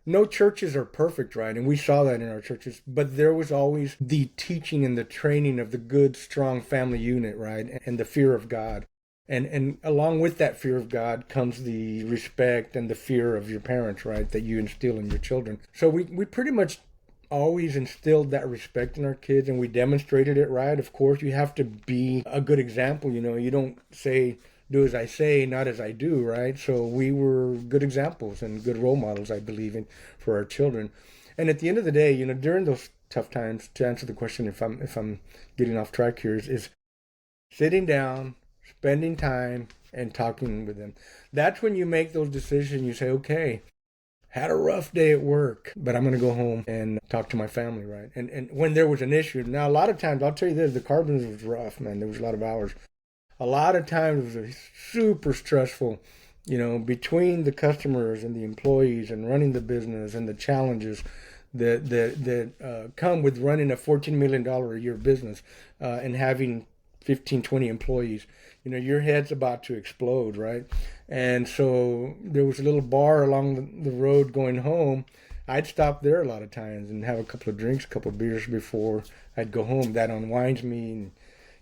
no churches are perfect, right? And we saw that in our churches. But there was always the teaching and the training of the good, strong family unit, right? And the fear of God. And along with that fear of God comes the respect and the fear of your parents, right? That you instill in your children. So we pretty much always instilled that respect in our kids and we demonstrated it, right? Of course, you have to be a good example. You don't say, do as I say, not as I do, right? So we were good examples and good role models, I believe, in for our children. And at the end of the day, during those tough times, to answer the question, if I'm getting off track here, is sitting down, spending time, and talking with them. That's when you make those decisions. You say, okay, had a rough day at work, but I'm going to go home and talk to my family, right? And when there was an issue, now a lot of times, I'll tell you this, the car business was rough, man. There was a lot of hours. A lot of times it was super stressful, between the customers and the employees and running the business and the challenges that come with running a $14 million a year business and having 15, 20 employees. Your head's about to explode, right? And so there was a little bar along the road going home. I'd stop there a lot of times and have a couple of drinks, a couple of beers before I'd go home. That unwinds me and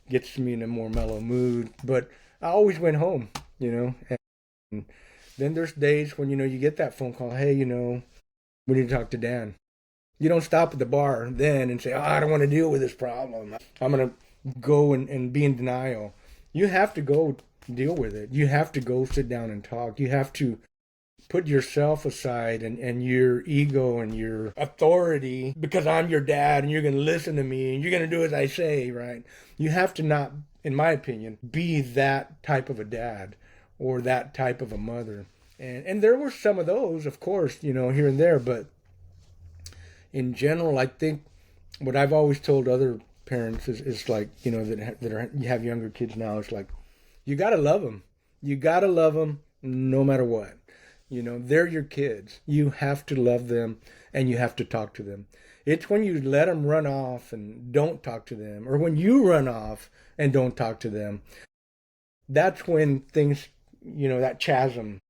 gets me in a more mellow mood. But I always went home, And then there's days when, you get that phone call, hey, we need to talk to Dan. You don't stop at the bar then and say, oh, I don't want to deal with this problem. I'm going to go and be in denial. You have to go deal with it. You have to go sit down and talk. You have to put yourself aside and your ego and your authority because I'm your dad and you're going to listen to me and you're going to do as I say, right? You have to not, in my opinion, be that type of a dad or that type of a mother. And there were some of those, of course, here and there. But in general, I think what I've always told other parents is like, you have younger kids now, it's like, you got to love them. You got to love them no matter what. They're your kids. You have to love them and you have to talk to them. It's when you let them run off and don't talk to them, or when you run off and don't talk to them, that's when things that chasm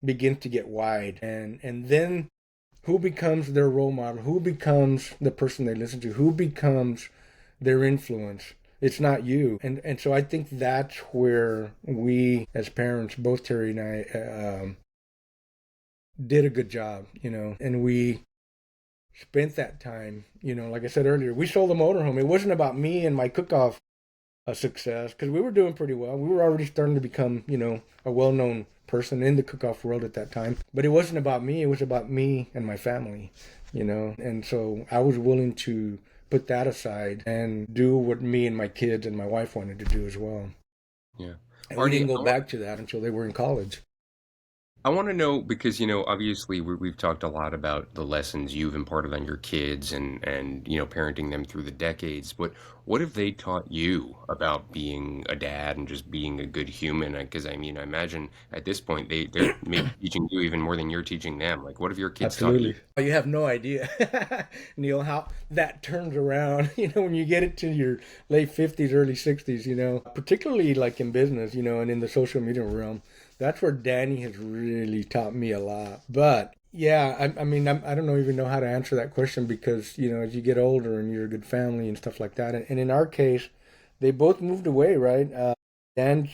begins to get wide, and then who becomes their role model? Who becomes the person they listen to? Who becomes their influence? It's not you. And so I think that's where we as parents, both Terry and I, did a good job, and we spent that time, like I said earlier, we sold a motorhome. It wasn't about me and my cook-off success, because we were doing pretty well. We were already starting to become, a well-known person in the cook-off world at that time. But it wasn't about me. It was about me and my family, And so I was willing to put that aside and do what me and my kids and my wife wanted to do as well. Yeah. And we didn't go back to that until they were in college. I want to know because, obviously we've talked a lot about the lessons you've imparted on your kids and parenting them through the decades. But what have they taught you about being a dad and just being a good human? Because I imagine at this point they're maybe teaching you even more than you're teaching them. Like, what have your kids taught you? Absolutely. You have no idea, Neil, how that turns around, when you get into your late 50s, early 60s, particularly like in business, and in the social media realm. That's where Danny has really taught me a lot. But yeah, I don't even know how to answer that question because, as you get older and you're a good family and stuff like that. And in our case, they both moved away, right? Dan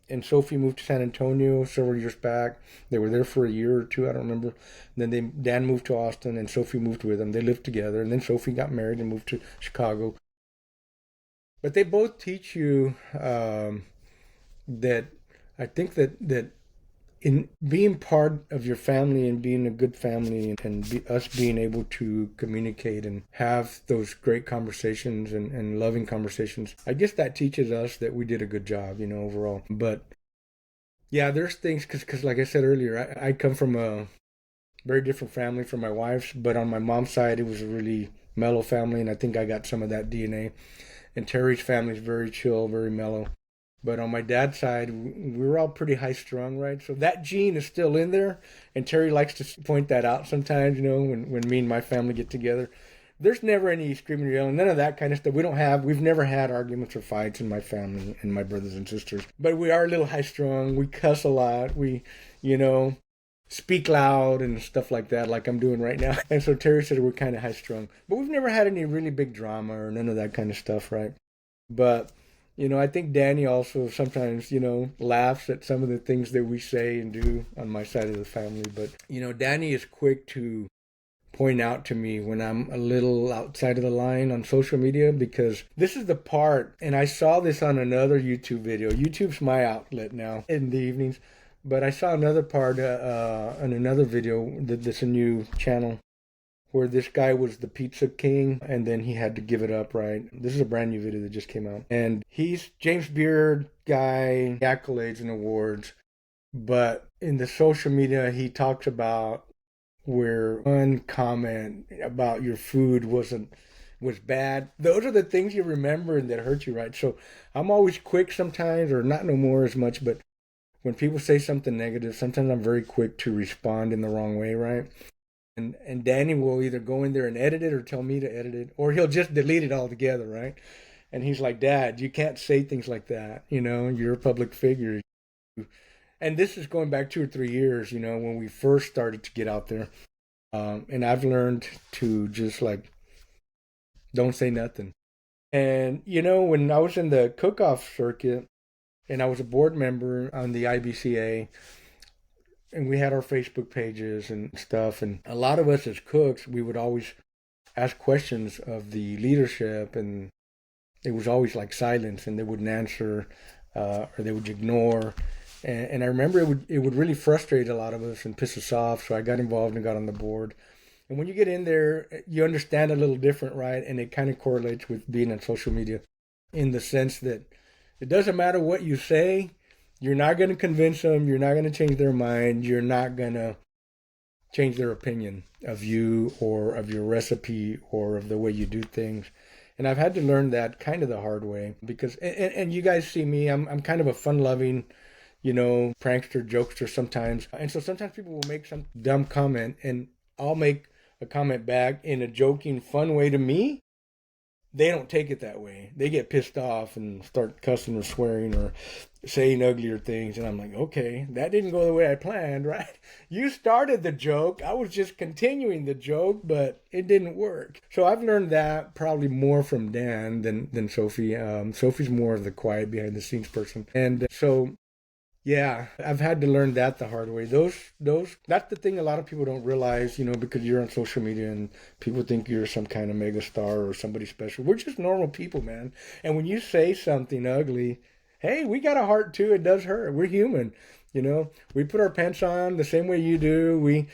and Sophie moved to San Antonio several years back. They were there for a year or two, I don't remember. And then Dan moved to Austin and Sophie moved with them. They lived together. And then Sophie got married and moved to Chicago. But they both teach you that I think that in being part of your family and being a good family and us being able to communicate and have those great conversations and loving conversations, I guess that teaches us that we did a good job, overall. But yeah, there's things, because like I said earlier, I come from a very different family from my wife's, but on my mom's side, it was a really mellow family, and I think I got some of that DNA. And Terry's family is very chill, very mellow. But on my dad's side, we were all pretty high strung, right? So that gene is still in there. And Terry likes to point that out sometimes, when me and my family get together. There's never any screaming or yelling, none of that kind of stuff. We've never had arguments or fights in my family and my brothers and sisters. But we are a little high strung. We cuss a lot. We, speak loud and stuff like that, like I'm doing right now. And so Terry said we're kind of high strung. But we've never had any really big drama or none of that kind of stuff, right? But I think Danny also sometimes, laughs at some of the things that we say and do on my side of the family. But, Danny is quick to point out to me when I'm a little outside of the line on social media, because this is the part, and I saw this on another YouTube video. YouTube's my outlet now in the evenings. But I saw another part on another video, this a new channel, where this guy was the pizza king and then he had to give it up, right? This is a brand new video that just came out. And he's James Beard guy, accolades and awards. But in the social media, he talks about where one comment about your food was bad. Those are the things you remember and that hurt you, right? So I'm always quick sometimes, or not no more as much, but when people say something negative, sometimes I'm very quick to respond in the wrong way, right? And Danny will either go in there and edit it or tell me to edit it, or he'll just delete it altogether, right? And he's like, Dad, you can't say things like that. You're a public figure. And this is going back 2 or 3 years, when we first started to get out there. And I've learned to just don't say nothing. And, when I was in the cook-off circuit and I was a board member on the IBCA, and we had our Facebook pages and stuff. And a lot of us as cooks, we would always ask questions of the leadership, and it was always like silence, and they wouldn't answer, or they would ignore. And I remember it would really frustrate a lot of us and piss us off. So I got involved and got on the board. And when you get in there, you understand a little different, right? And it kind of correlates with being on social media in the sense that it doesn't matter what you say. You're not going to convince them. You're not going to change their mind. You're not going to change their opinion of you or of your recipe or of the way you do things. And I've had to learn that kind of the hard way because, and you guys see me, I'm kind of a fun-loving, prankster, jokester sometimes. And so sometimes people will make some dumb comment and I'll make a comment back in a joking, fun way to me. they don't take it that way. They get pissed off and start cussing or swearing or saying uglier things. And I'm like, okay, that didn't go the way I planned, right? You started the joke. I was just continuing the joke, but it didn't work. So I've learned that probably more from Dan than Sophie. Sophie's more of the quiet behind the scenes person. And so yeah, I've had to learn that the hard way. That's the thing a lot of people don't realize, because you're on social media and people think you're some kind of mega star or somebody special. We're just normal people, man. And when you say something ugly, hey, we got a heart too. It does hurt. We're human. We put our pants on the same way you do. We,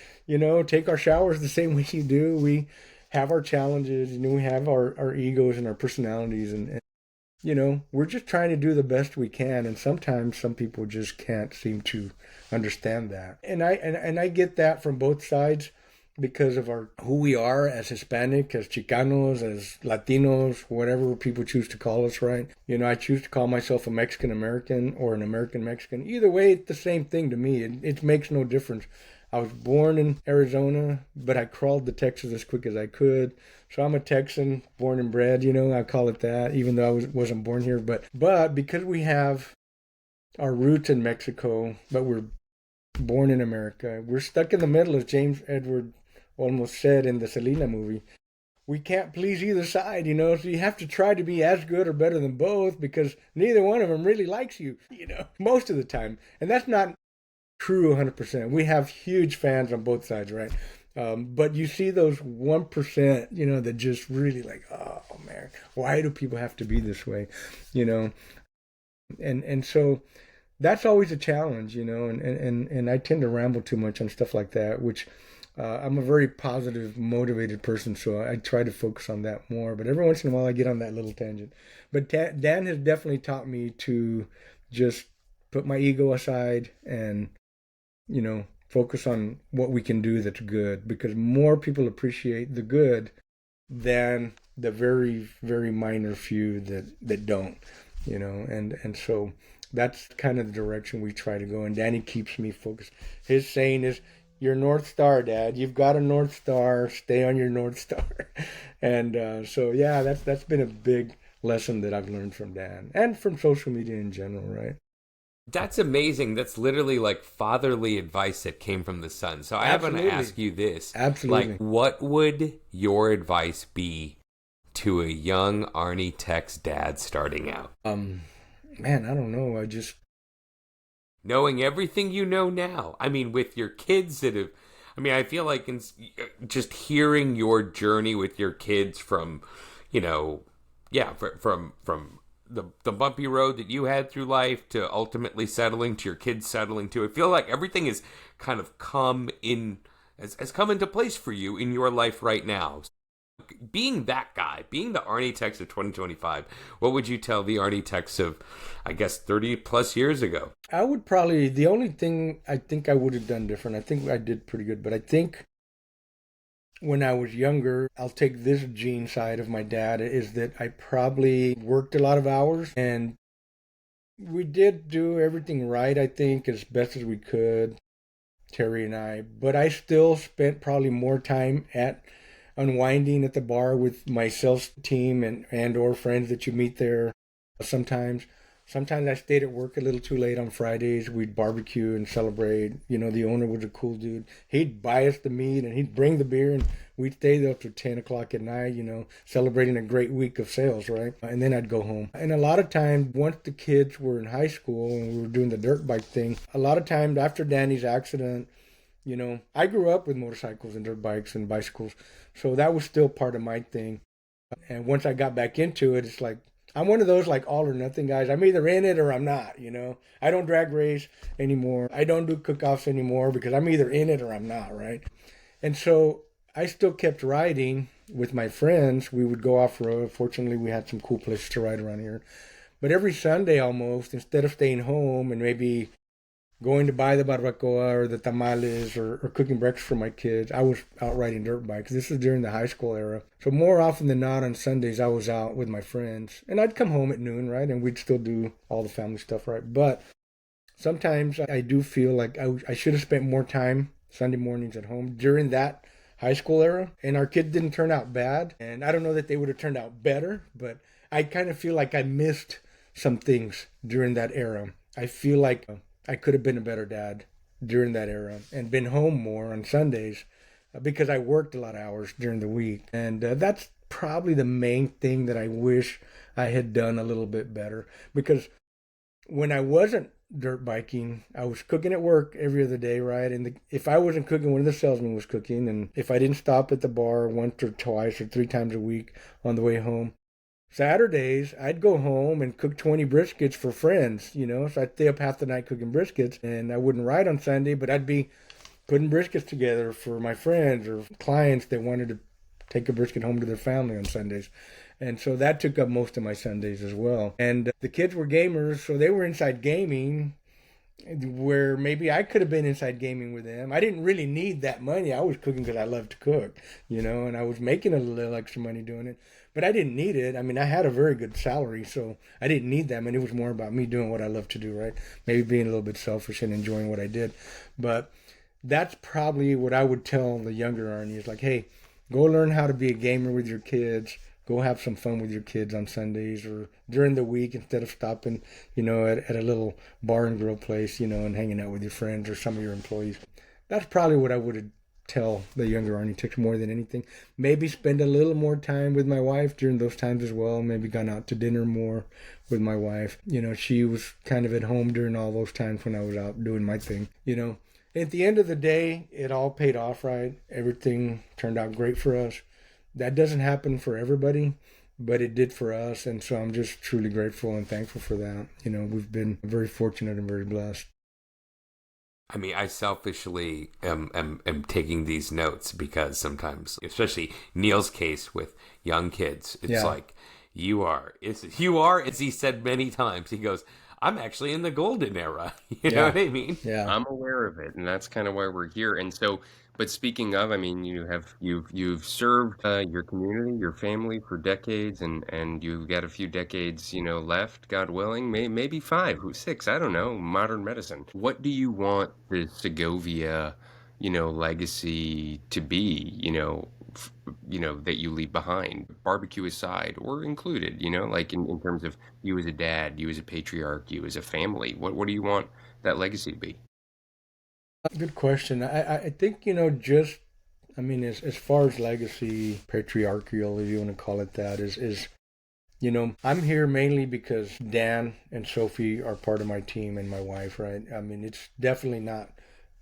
take our showers the same way you do. We have our challenges, we have our egos and our personalities and we're just trying to do the best we can, and sometimes some people just can't seem to understand that. And I get that from both sides because of our who we are as Hispanic, as Chicanos, as Latinos, whatever people choose to call us, right? I choose to call myself a Mexican American or an American Mexican. Either way, it's the same thing to me. It makes no difference. I was born in Arizona, but I crawled to Texas as quick as I could. So I'm a Texan, born and bred, I call it that, even though I wasn't born here. But because we have our roots in Mexico, but we're born in America, we're stuck in the middle, as James Edward almost said in the Selena movie. We can't please either side, so you have to try to be as good or better than both because neither one of them really likes you, most of the time. And that's not true 100%. We have huge fans on both sides, right? But you see those 1%, that just really like, oh man, why do people have to be this way? And so that's always a challenge, and I tend to ramble too much on stuff like that, which I'm a very positive, motivated person, so I try to focus on that more. But every once in a while I get on that little tangent. But Dan has definitely taught me to just put my ego aside and focus on what we can do that's good, because more people appreciate the good than the very, very minor few that don't, and so that's kind of the direction we try to go. And Danny keeps me focused. His saying is, your North Star, Dad. You've got a North Star. Stay on your North Star. And so, yeah, that's been a big lesson that I've learned from Dan and from social media in general, right? That's amazing. That's literally like fatherly advice that came from the son. So I want to ask you this. Absolutely. Like, what would your advice be to a young ArnieTex dad starting out? Man, I don't know. Knowing everything you know now. I mean, with your kids I feel like just hearing your journey with your kids from, from the bumpy road that you had through life to ultimately settling to your kids settling to. I feel like everything has kind of has come into place for you in your life right now. Being that guy, being the ArnieTex of 2025, what would you tell the ArnieTex of, I guess, 30 plus years ago? I would probably, the only thing I think I would have done different, I think I did pretty good, but I think when I was younger, I'll take this gene side of my dad, is that I probably worked a lot of hours, and we did do everything right, I think, as best as we could, Terry and I, but I still spent probably more time at unwinding at the bar with my sales team and or friends that you meet there sometimes. Sometimes I stayed at work a little too late on Fridays. We'd barbecue and celebrate. The owner was a cool dude. He'd buy us the meat and he'd bring the beer, and we'd stay there till 10 o'clock at night, celebrating a great week of sales, right? And then I'd go home. And a lot of times, once the kids were in high school and we were doing the dirt bike thing, a lot of times after Danny's accident, I grew up with motorcycles and dirt bikes and bicycles. So that was still part of my thing. And once I got back into it, it's like, I'm one of those like all or nothing guys. I'm either in it or I'm not, I don't drag race anymore. I don't do cook-offs anymore because I'm either in it or I'm not, right? And so I still kept riding with my friends. We would go off-road. Fortunately, we had some cool places to ride around here. But every Sunday almost, instead of staying home and maybe going to buy the barbacoa or the tamales or cooking breakfast for my kids, I was out riding dirt bikes. This is during the high school era. So more often than not on Sundays, I was out with my friends. And I'd come home at noon, right? And we'd still do all the family stuff, right? But sometimes I do feel like I should have spent more time Sunday mornings at home during that high school era, and our kids didn't turn out bad. And I don't know that they would have turned out better, but I kind of feel like I missed some things during that era. I feel like I could have been a better dad during that era and been home more on Sundays because I worked a lot of hours during the week. And that's probably the main thing that I wish I had done a little bit better. Because when I wasn't dirt biking, I was cooking at work every other day, right? And if I wasn't cooking, one of the salesmen was cooking. And if I didn't stop at the bar once or twice or 3 times a week on the way home, Saturdays, I'd go home and cook 20 briskets for friends, So I'd stay up half the night cooking briskets, and I wouldn't ride on Sunday, but I'd be putting briskets together for my friends or clients that wanted to take a brisket home to their family on Sundays. And so that took up most of my Sundays as well. And the kids were gamers, so they were inside gaming, where maybe I could have been inside gaming with them. I didn't really need that money. I was cooking because I love to cook, and I was making a little extra money doing it. But I didn't need it. I mean, I had a very good salary, so I didn't need them. And it was more about me doing what I love to do, right? Maybe being a little bit selfish and enjoying what I did. But that's probably what I would tell the younger Arnie is like, hey, go learn how to be a gamer with your kids. Go have some fun with your kids on Sundays or during the week instead of stopping, at a little bar and grill place, and hanging out with your friends or some of your employees. That's probably what I would tell the younger ArnieTex more than anything. Maybe spend a little more time with my wife during those times as well. Maybe gone out to dinner more with my wife. She was kind of at home during all those times when I was out doing my thing. At the end of the day, it all paid off, right? Everything turned out great for us. That doesn't happen for everybody, but it did for us. And so I'm just truly grateful and thankful for that. We've been very fortunate and very blessed. I mean, I selfishly am taking these notes because sometimes, especially Neil's case with young kids, it's like, you are, as he said many times, he goes, I'm actually in the golden era. You know what I mean? Yeah. I'm aware of it, and that's kind of why we're here. And so, but speaking of, I mean, you've served your community, your family for decades, and you've got a few decades, left, God willing, maybe 5, 6, I don't know, modern medicine. What do you want the Segovia, legacy to be, that you leave behind, barbecue aside or included, like in terms of you as a dad, you as a patriarch, you as a family, what do you want that legacy to be? Good question. I think, as far as legacy, patriarchal, if you want to call it that, is I'm here mainly because Dan and Sophie are part of my team and my wife, right? I mean, it's definitely not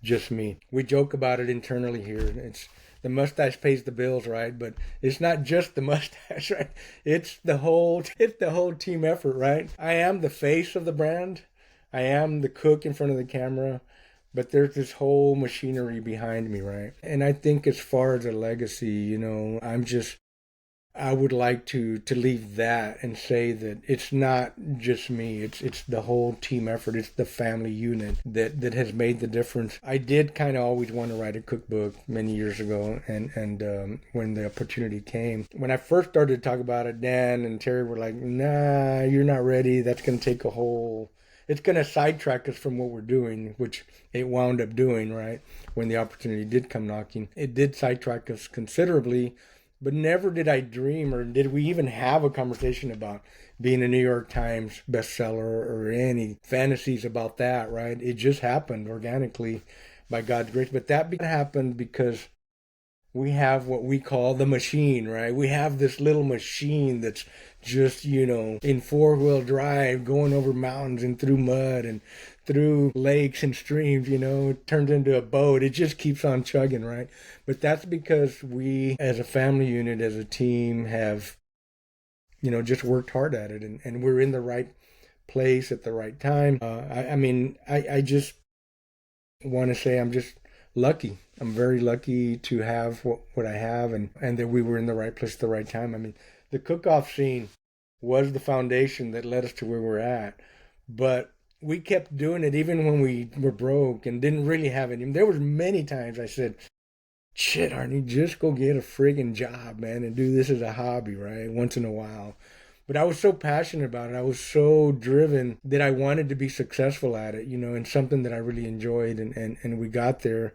just me. We joke about it internally here. It's the mustache pays the bills, right? But it's not just the mustache, right? It's the whole team effort, right? I am the face of the brand. I am the cook in front of the camera. But there's this whole machinery behind me, right? And I think as far as a legacy, I would like to leave that and say that it's not just me. It's the whole team effort. It's the family unit that has made the difference. I did kind of always want to write a cookbook many years ago, and when the opportunity came, when I first started to talk about it, Dan and Terry were like, "Nah, you're not ready. That's going to take a whole." It's going to sidetrack us from what we're doing, which it wound up doing, right? When the opportunity did come knocking, it did sidetrack us considerably, but never did I dream or did we even have a conversation about being a New York Times bestseller or any fantasies about that, right? It just happened organically by God's grace. But that happened because we have what we call the machine, right? We have this little machine that's just, in 4-wheel drive, going over mountains and through mud and through lakes and streams, it turns into a boat. It just keeps on chugging, right? But that's because we, as a family unit, as a team, have, just worked hard at it. And we're in the right place at the right time. I just want to say I'm just lucky. I'm very lucky to have what I have and that we were in the right place at the right time. I mean, the cook-off scene was the foundation that led us to where we're at. But we kept doing it even when we were broke and didn't really have any. There was many times I said, shit, Arnie, just go get a friggin' job, man, and do this as a hobby, right? Once in a while. But I was so passionate about it. I was so driven that I wanted to be successful at it, and something that I really enjoyed. And we got there.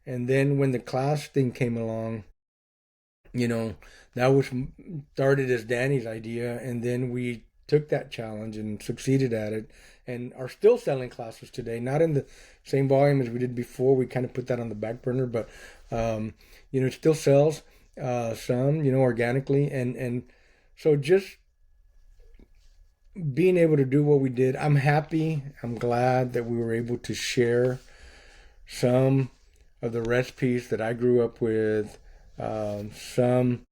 And then when the class thing came along, you know, that was started as Danny's idea, and then we took that challenge and succeeded at it, and are still selling classes today. Not in the same volume as we did before. We kind of put that on the back burner, but it still sells some, organically, and so just being able to do what we did, I'm happy. I'm glad that we were able to share some of the recipes that I grew up with, some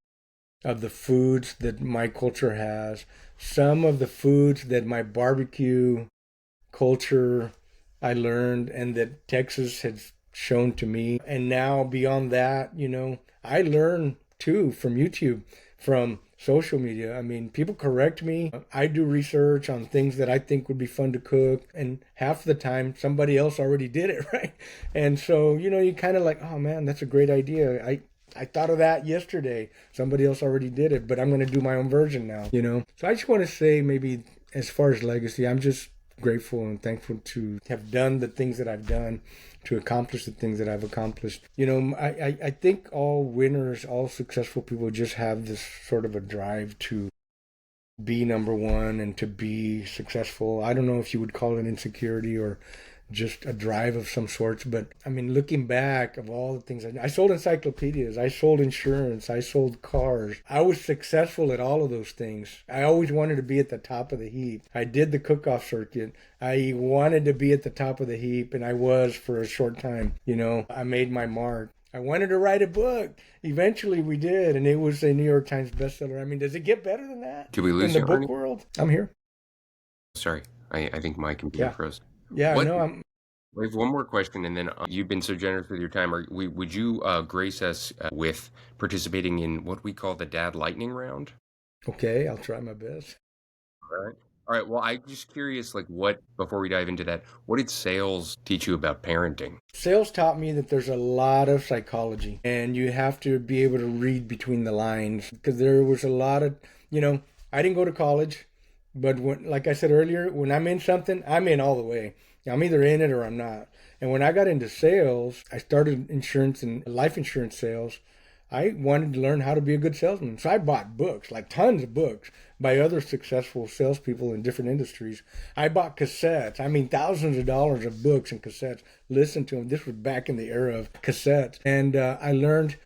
of the foods that my culture has, some of the foods that my barbecue culture I learned and that Texas has shown to me. And now beyond that, I learn too from YouTube, from social media. I mean, people correct me. I do research on things that I think would be fun to cook, and half the time somebody else already did it, right? And so, you kind of like, oh man, that's a great idea. I thought of that yesterday. Somebody else already did it, but I'm going to do my own version now. So I just want to say, maybe as far as legacy, I'm just grateful and thankful to have done the things that I've done, to accomplish the things that I've accomplished. I think all winners, all successful people just have this sort of a drive to be number one and to be successful. I don't know if you would call it insecurity or just a drive of some sorts, but I mean, looking back of all the things I sold encyclopedias, I sold insurance, I sold cars. I was successful at all of those things. I always wanted to be at the top of the heap. I did the cook-off circuit. I wanted to be at the top of the heap, and I was for a short time. I made my mark. I wanted to write a book. Eventually we did, and it was a New York Times bestseller. I mean, does it get better than that? Did we In lose the you, book Arnie? world? I'm here. Sorry, I think my computer Yeah. froze. Yeah, What? no, I'm We have one more question, and then you've been so generous with your time. Would you grace us with participating in what we call the Dad Lightning Round? okay. I'll try my best. All right. All right. Well, I'm just curious, like, what before we dive into that, what did sales teach you about parenting? Sales taught me that there's a lot of psychology, and you have to be able to read between the lines, because there was a lot of, I didn't go to college, but like I said earlier, when I'm in something, I'm in all the way. I'm either in it or I'm not. And when I got into sales, I started insurance and life insurance sales. I wanted to learn how to be a good salesman. So I bought books, like tons of books by other successful salespeople in different industries. I bought cassettes. I mean, thousands of dollars of books and cassettes. Listened to them. This was back in the era of cassettes. And I learned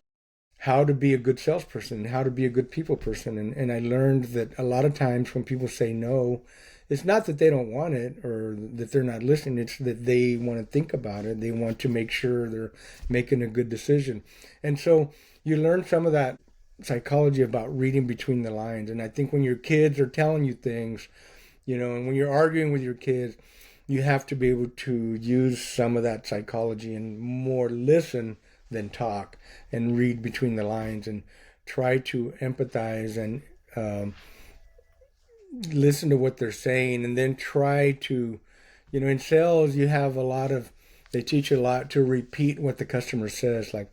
how to be a good salesperson, how to be a good people person. And I learned that a lot of times when people say no, it's not that they don't want it or that they're not listening. It's that they want to think about it. They want to make sure they're making a good decision. And so you learn some of that psychology about reading between the lines. And I think when your kids are telling you things, and when you're arguing with your kids, you have to be able to use some of that psychology and more listen than talk, and read between the lines and try to empathize and listen to what they're saying, and then try to, in sales, you have they teach you a lot to repeat what the customer says. Like,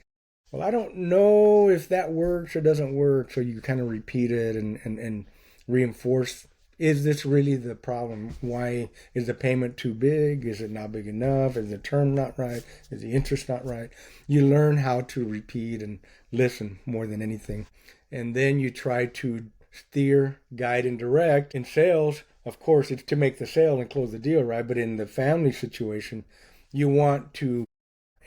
well, I don't know if that works or doesn't work. So you kind of repeat it and reinforce. Is this really the problem? Why is the payment too big? Is it not big enough? Is the term not right? Is the interest not right? You learn how to repeat and listen more than anything. And then you try to steer, guide, and direct. In sales, of course, it's to make the sale and close the deal, right? But in the family situation, you want to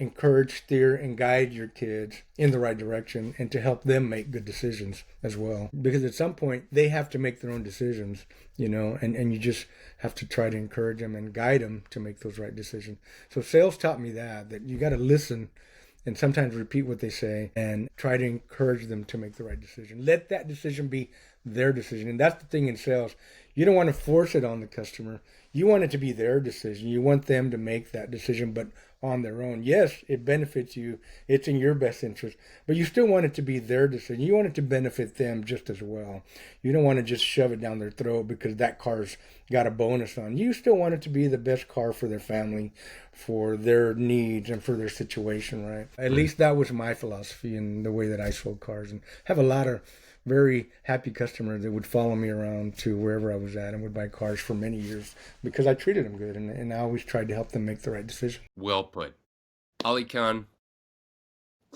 encourage, steer, and guide your kids in the right direction and to help them make good decisions as well. Because at some point, they have to make their own decisions, and you just have to try to encourage them and guide them to make those right decisions. So sales taught me that you got to listen and sometimes repeat what they say and try to encourage them to make the right decision. Let that decision be their decision. And that's the thing in sales. You don't want to force it on the customer. You want it to be their decision. You want them to make that decision, but on their own. Yes, it benefits you. It's in your best interest, but you still want it to be their decision. You want it to benefit them just as well. You don't want to just shove it down their throat because that car's got a bonus on. You still want it to be the best car for their family, for their needs, and for their situation, right? At least that was my philosophy and the way that I sold cars, and have a lot of very happy customers that would follow me around to wherever I was at and would buy cars for many years because I treated them good, and I always tried to help them make the right decision. Well put. Ali Khan,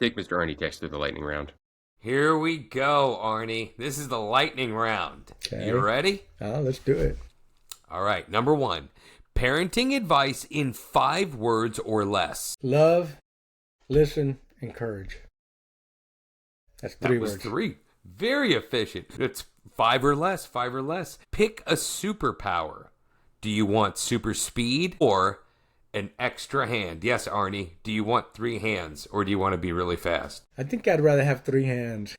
Take Mr. ArnieTex through the lightning round. Here we go, Arnie. This is the lightning round. Okay. You ready? Let's do it. All right. Number 1. Parenting advice in 5 words or less. Love, listen, encourage. That's 3 words. 3. Very efficient. It's 5 or less, 5 or less. Pick a superpower. Do you want super speed or an extra hand? Yes, Arnie. Do you want 3 hands or do you want to be really fast? I think I'd rather have 3 hands.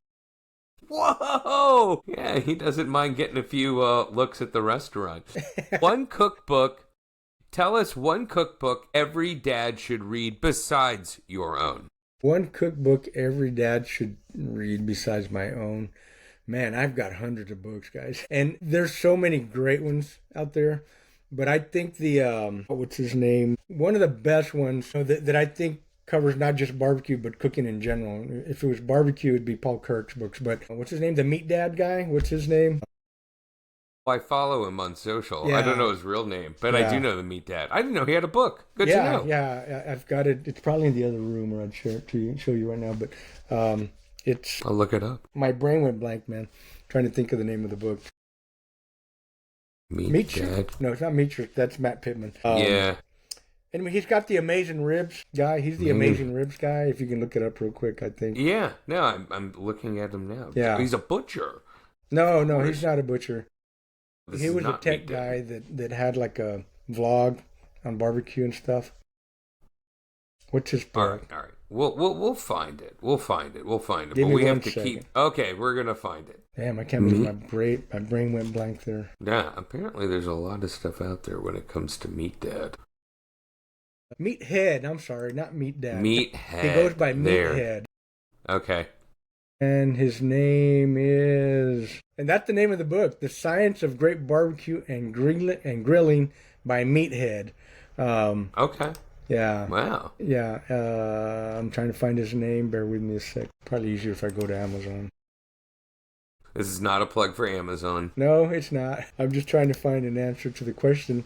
Whoa! Yeah, he doesn't mind getting a few looks at the restaurant. One cookbook. Tell us one cookbook every dad should read besides your own. One cookbook every dad should read besides my own. Man, I've got hundreds of books, guys. And there's so many great ones out there. But I think the, what's his name? One of the best ones that I think covers not just barbecue, but cooking in general. If it was barbecue, it'd be Paul Kirk's books. But what's his name? The Meat Dad guy? What's his name? I follow him on social. Yeah. I don't know his real name, but Yeah. I do know the Meat Dad. I didn't know he had a book. Good to know. Yeah, I've got it. It's probably in the other room, or I'd share it to you, show you right now. But it's... I'll look it up. My brain went blank, man. Trying to think of the name of the book. Meat Trick? Dad. No, it's not Meat Trick. That's Matt Pittman. Yeah. Anyway, he's got the Amazing Ribs guy. He's the Amazing Ribs guy. If you can look it up real quick, I think. Yeah. No, I'm looking at him now. Yeah. He's a butcher. No, he's not a butcher. This He is was a not tech Meat Dad. guy that had like a vlog on barbecue and stuff. What's his book? All right. We'll find it. We'll find it. Give But me we have one to second. keep. Okay, we're gonna find it. Damn, I can't believe my brain went blank there. Yeah. Apparently, there's a lot of stuff out there when it comes to Meat Dad. Meathead. I'm sorry, not Meat Dad. Meathead. He goes by There. Meathead. Okay. And his name is... And that's the name of the book. The Science of Great Barbecue and Grilling by Meathead. Okay. Yeah. Wow. Yeah. I'm trying to find his name. Bear with me a sec. Probably easier if I go to Amazon. This is not a plug for Amazon, No, it's not. I'm just trying to find an answer to the question.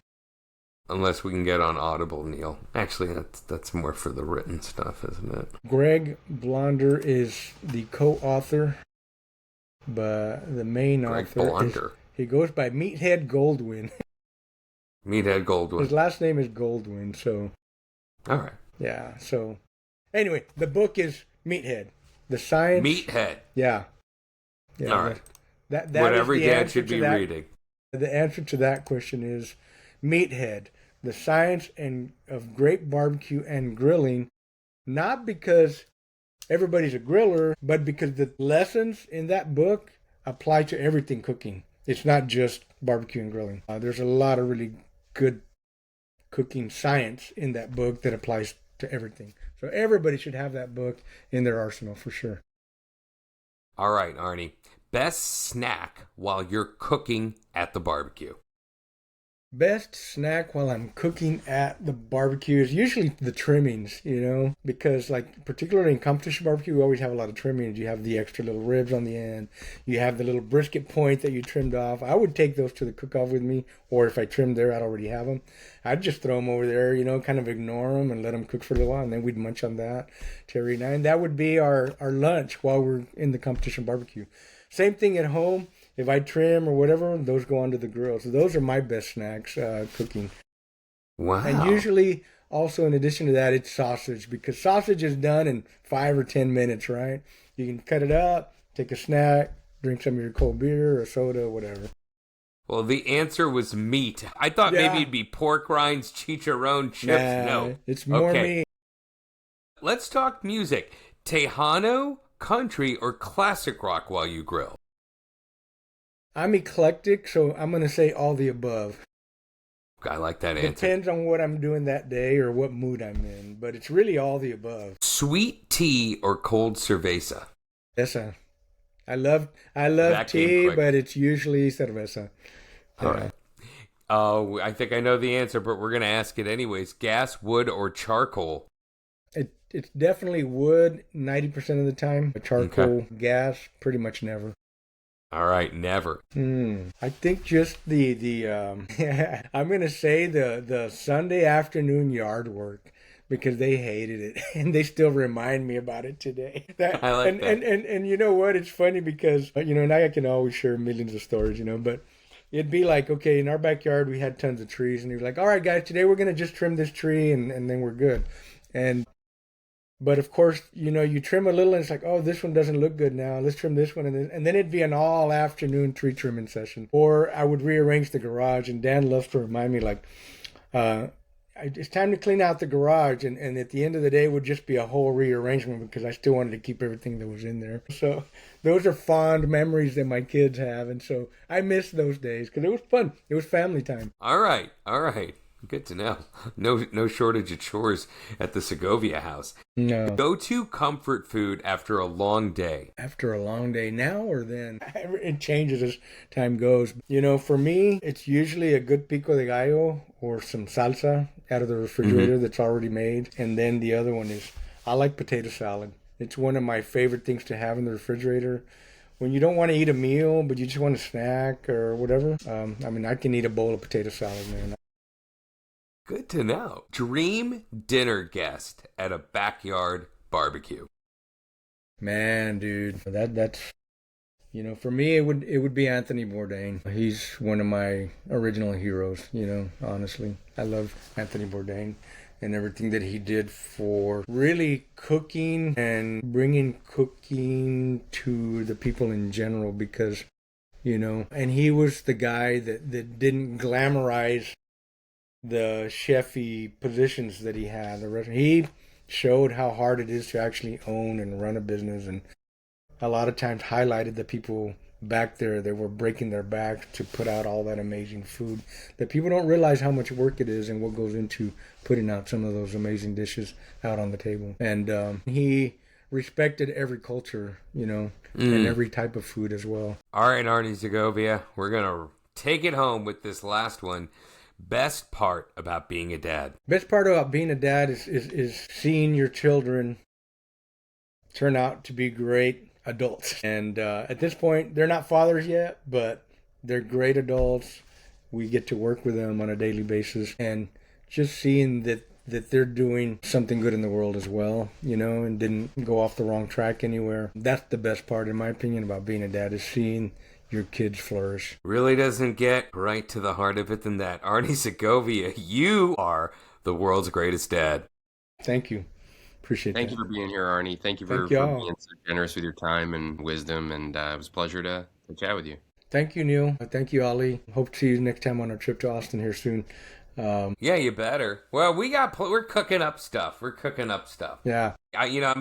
unless we can get on Audible, Neil. Actually, that's more for the written stuff, isn't it? Greg Blonder is the co-author, but the main Greg author Blonder. he goes by Meathead Goldwyn. Meathead Goldwyn. His last name is Goldwyn, so All right. yeah. So anyway, the book is Meathead. The science. Meathead. Yeah. Yeah. All right. That What is every the dad answer should to be that. reading. The answer to that question is Meathead, the science of great barbecue and grilling, not because everybody's a griller, but because the lessons in that book apply to everything cooking. It's not just barbecue and grilling. There's a lot of really good cooking science in that book that applies to everything. So everybody should have that book in their arsenal for sure. All right, Arnie. Best snack while you're cooking at the barbecue. Best snack while I'm cooking at the barbecue is usually the trimmings, because like particularly in competition barbecue, we always have a lot of trimmings. You have the extra little ribs on the end. You have the little brisket point that you trimmed off. I would take those to the cook-off with me, or if I trimmed there, I'd already have them. I'd just throw them over there, kind of ignore them and let them cook for a little while, and then we'd munch on that. Terry and I, and that would be our lunch while we're in the competition barbecue. Same thing at home. If I trim or whatever, those go onto the grill. So those are my best snacks cooking. Wow. And usually, also in addition to that, it's sausage, because sausage is done in 5 or 10 minutes, right? You can cut it up, take a snack, drink some of your cold beer or soda, whatever. Well, the answer was meat. I thought maybe it'd be pork rinds, chicharron, chips. No. It's more meat. Let's talk music. Tejano, country, or classic rock while you grill? I'm eclectic, so I'm going to say all the above. I like that answer. Depends on what I'm doing that day or what mood I'm in, but it's really all the above. Sweet tea or cold cerveza? Cerveza. I love That came tea, quick. but it's usually cerveza. All right. Oh, I think I know the answer, but we're going to ask it anyways. Gas, wood, or charcoal? It's definitely wood 90% of the time. But charcoal, gas, pretty much never. All right, never. I think just the I'm gonna say the Sunday afternoon yard work, because they hated it and they still remind me about it today. That I like that. and you know what? It's funny because and I can always share millions of stories, but it'd be like, okay, in our backyard we had tons of trees, and he'd be like, all right, guys, today we're gonna just trim this tree, and then we're good. And but of course, you trim a little, and it's like, oh, this one doesn't look good now. Let's trim this one, and then it'd be an all afternoon tree trimming session. Or I would rearrange the garage, and Dan loves to remind me like, it's time to clean out the garage, and at the end of the day it would just be a whole rearrangement because I still wanted to keep everything that was in there. So those are fond memories that my kids have, and so I miss those days because it was fun. It was family time. All right. Good to know. No shortage of chores at the Segovia house. No. Go-to comfort food after a long day. After a long day, now or then? It changes as time goes. For me, it's usually a good pico de gallo or some salsa out of the refrigerator that's already made. And then the other one is, I like potato salad. It's one of my favorite things to have in the refrigerator. When you don't want to eat a meal, but you just want a snack or whatever, I can eat a bowl of potato salad, man. Good to know. Dream dinner guest at a backyard barbecue. Man, dude, that's for me it would be Anthony Bourdain. He's one of my original heroes. Honestly, I love Anthony Bourdain and everything that he did for really cooking and bringing cooking to the people in general, because and he was the guy that didn't glamorize the chefy positions that he had. He showed how hard it is to actually own and run a business, and a lot of times highlighted the people back there that were breaking their backs to put out all that amazing food, that people don't realize how much work it is and what goes into putting out some of those amazing dishes out on the table. And he respected every culture, and every type of food as well. All right, Arnie Segovia, we're going to take it home with this last one. Best part about being a dad. Best part about being a dad is seeing your children turn out to be great adults. And at this point, they're not fathers yet, but they're great adults. We get to work with them on a daily basis, and just seeing that they're doing something good in the world as well, and didn't go off the wrong track anywhere. That's the best part, in my opinion, about being a dad, is seeing your kids flourish. Really doesn't get right to the heart of it than that. Arnie Segovia, you are the world's greatest dad. Thank you. Appreciate that. Thank you for being here, Arnie. Thank you for being so generous with your time and wisdom, and it was a pleasure to chat with you. Thank you, Neil. Thank you, Ali. Hope to see you next time on our trip to Austin here soon. Yeah, you better. Well, we're cooking up stuff. Yeah. I'm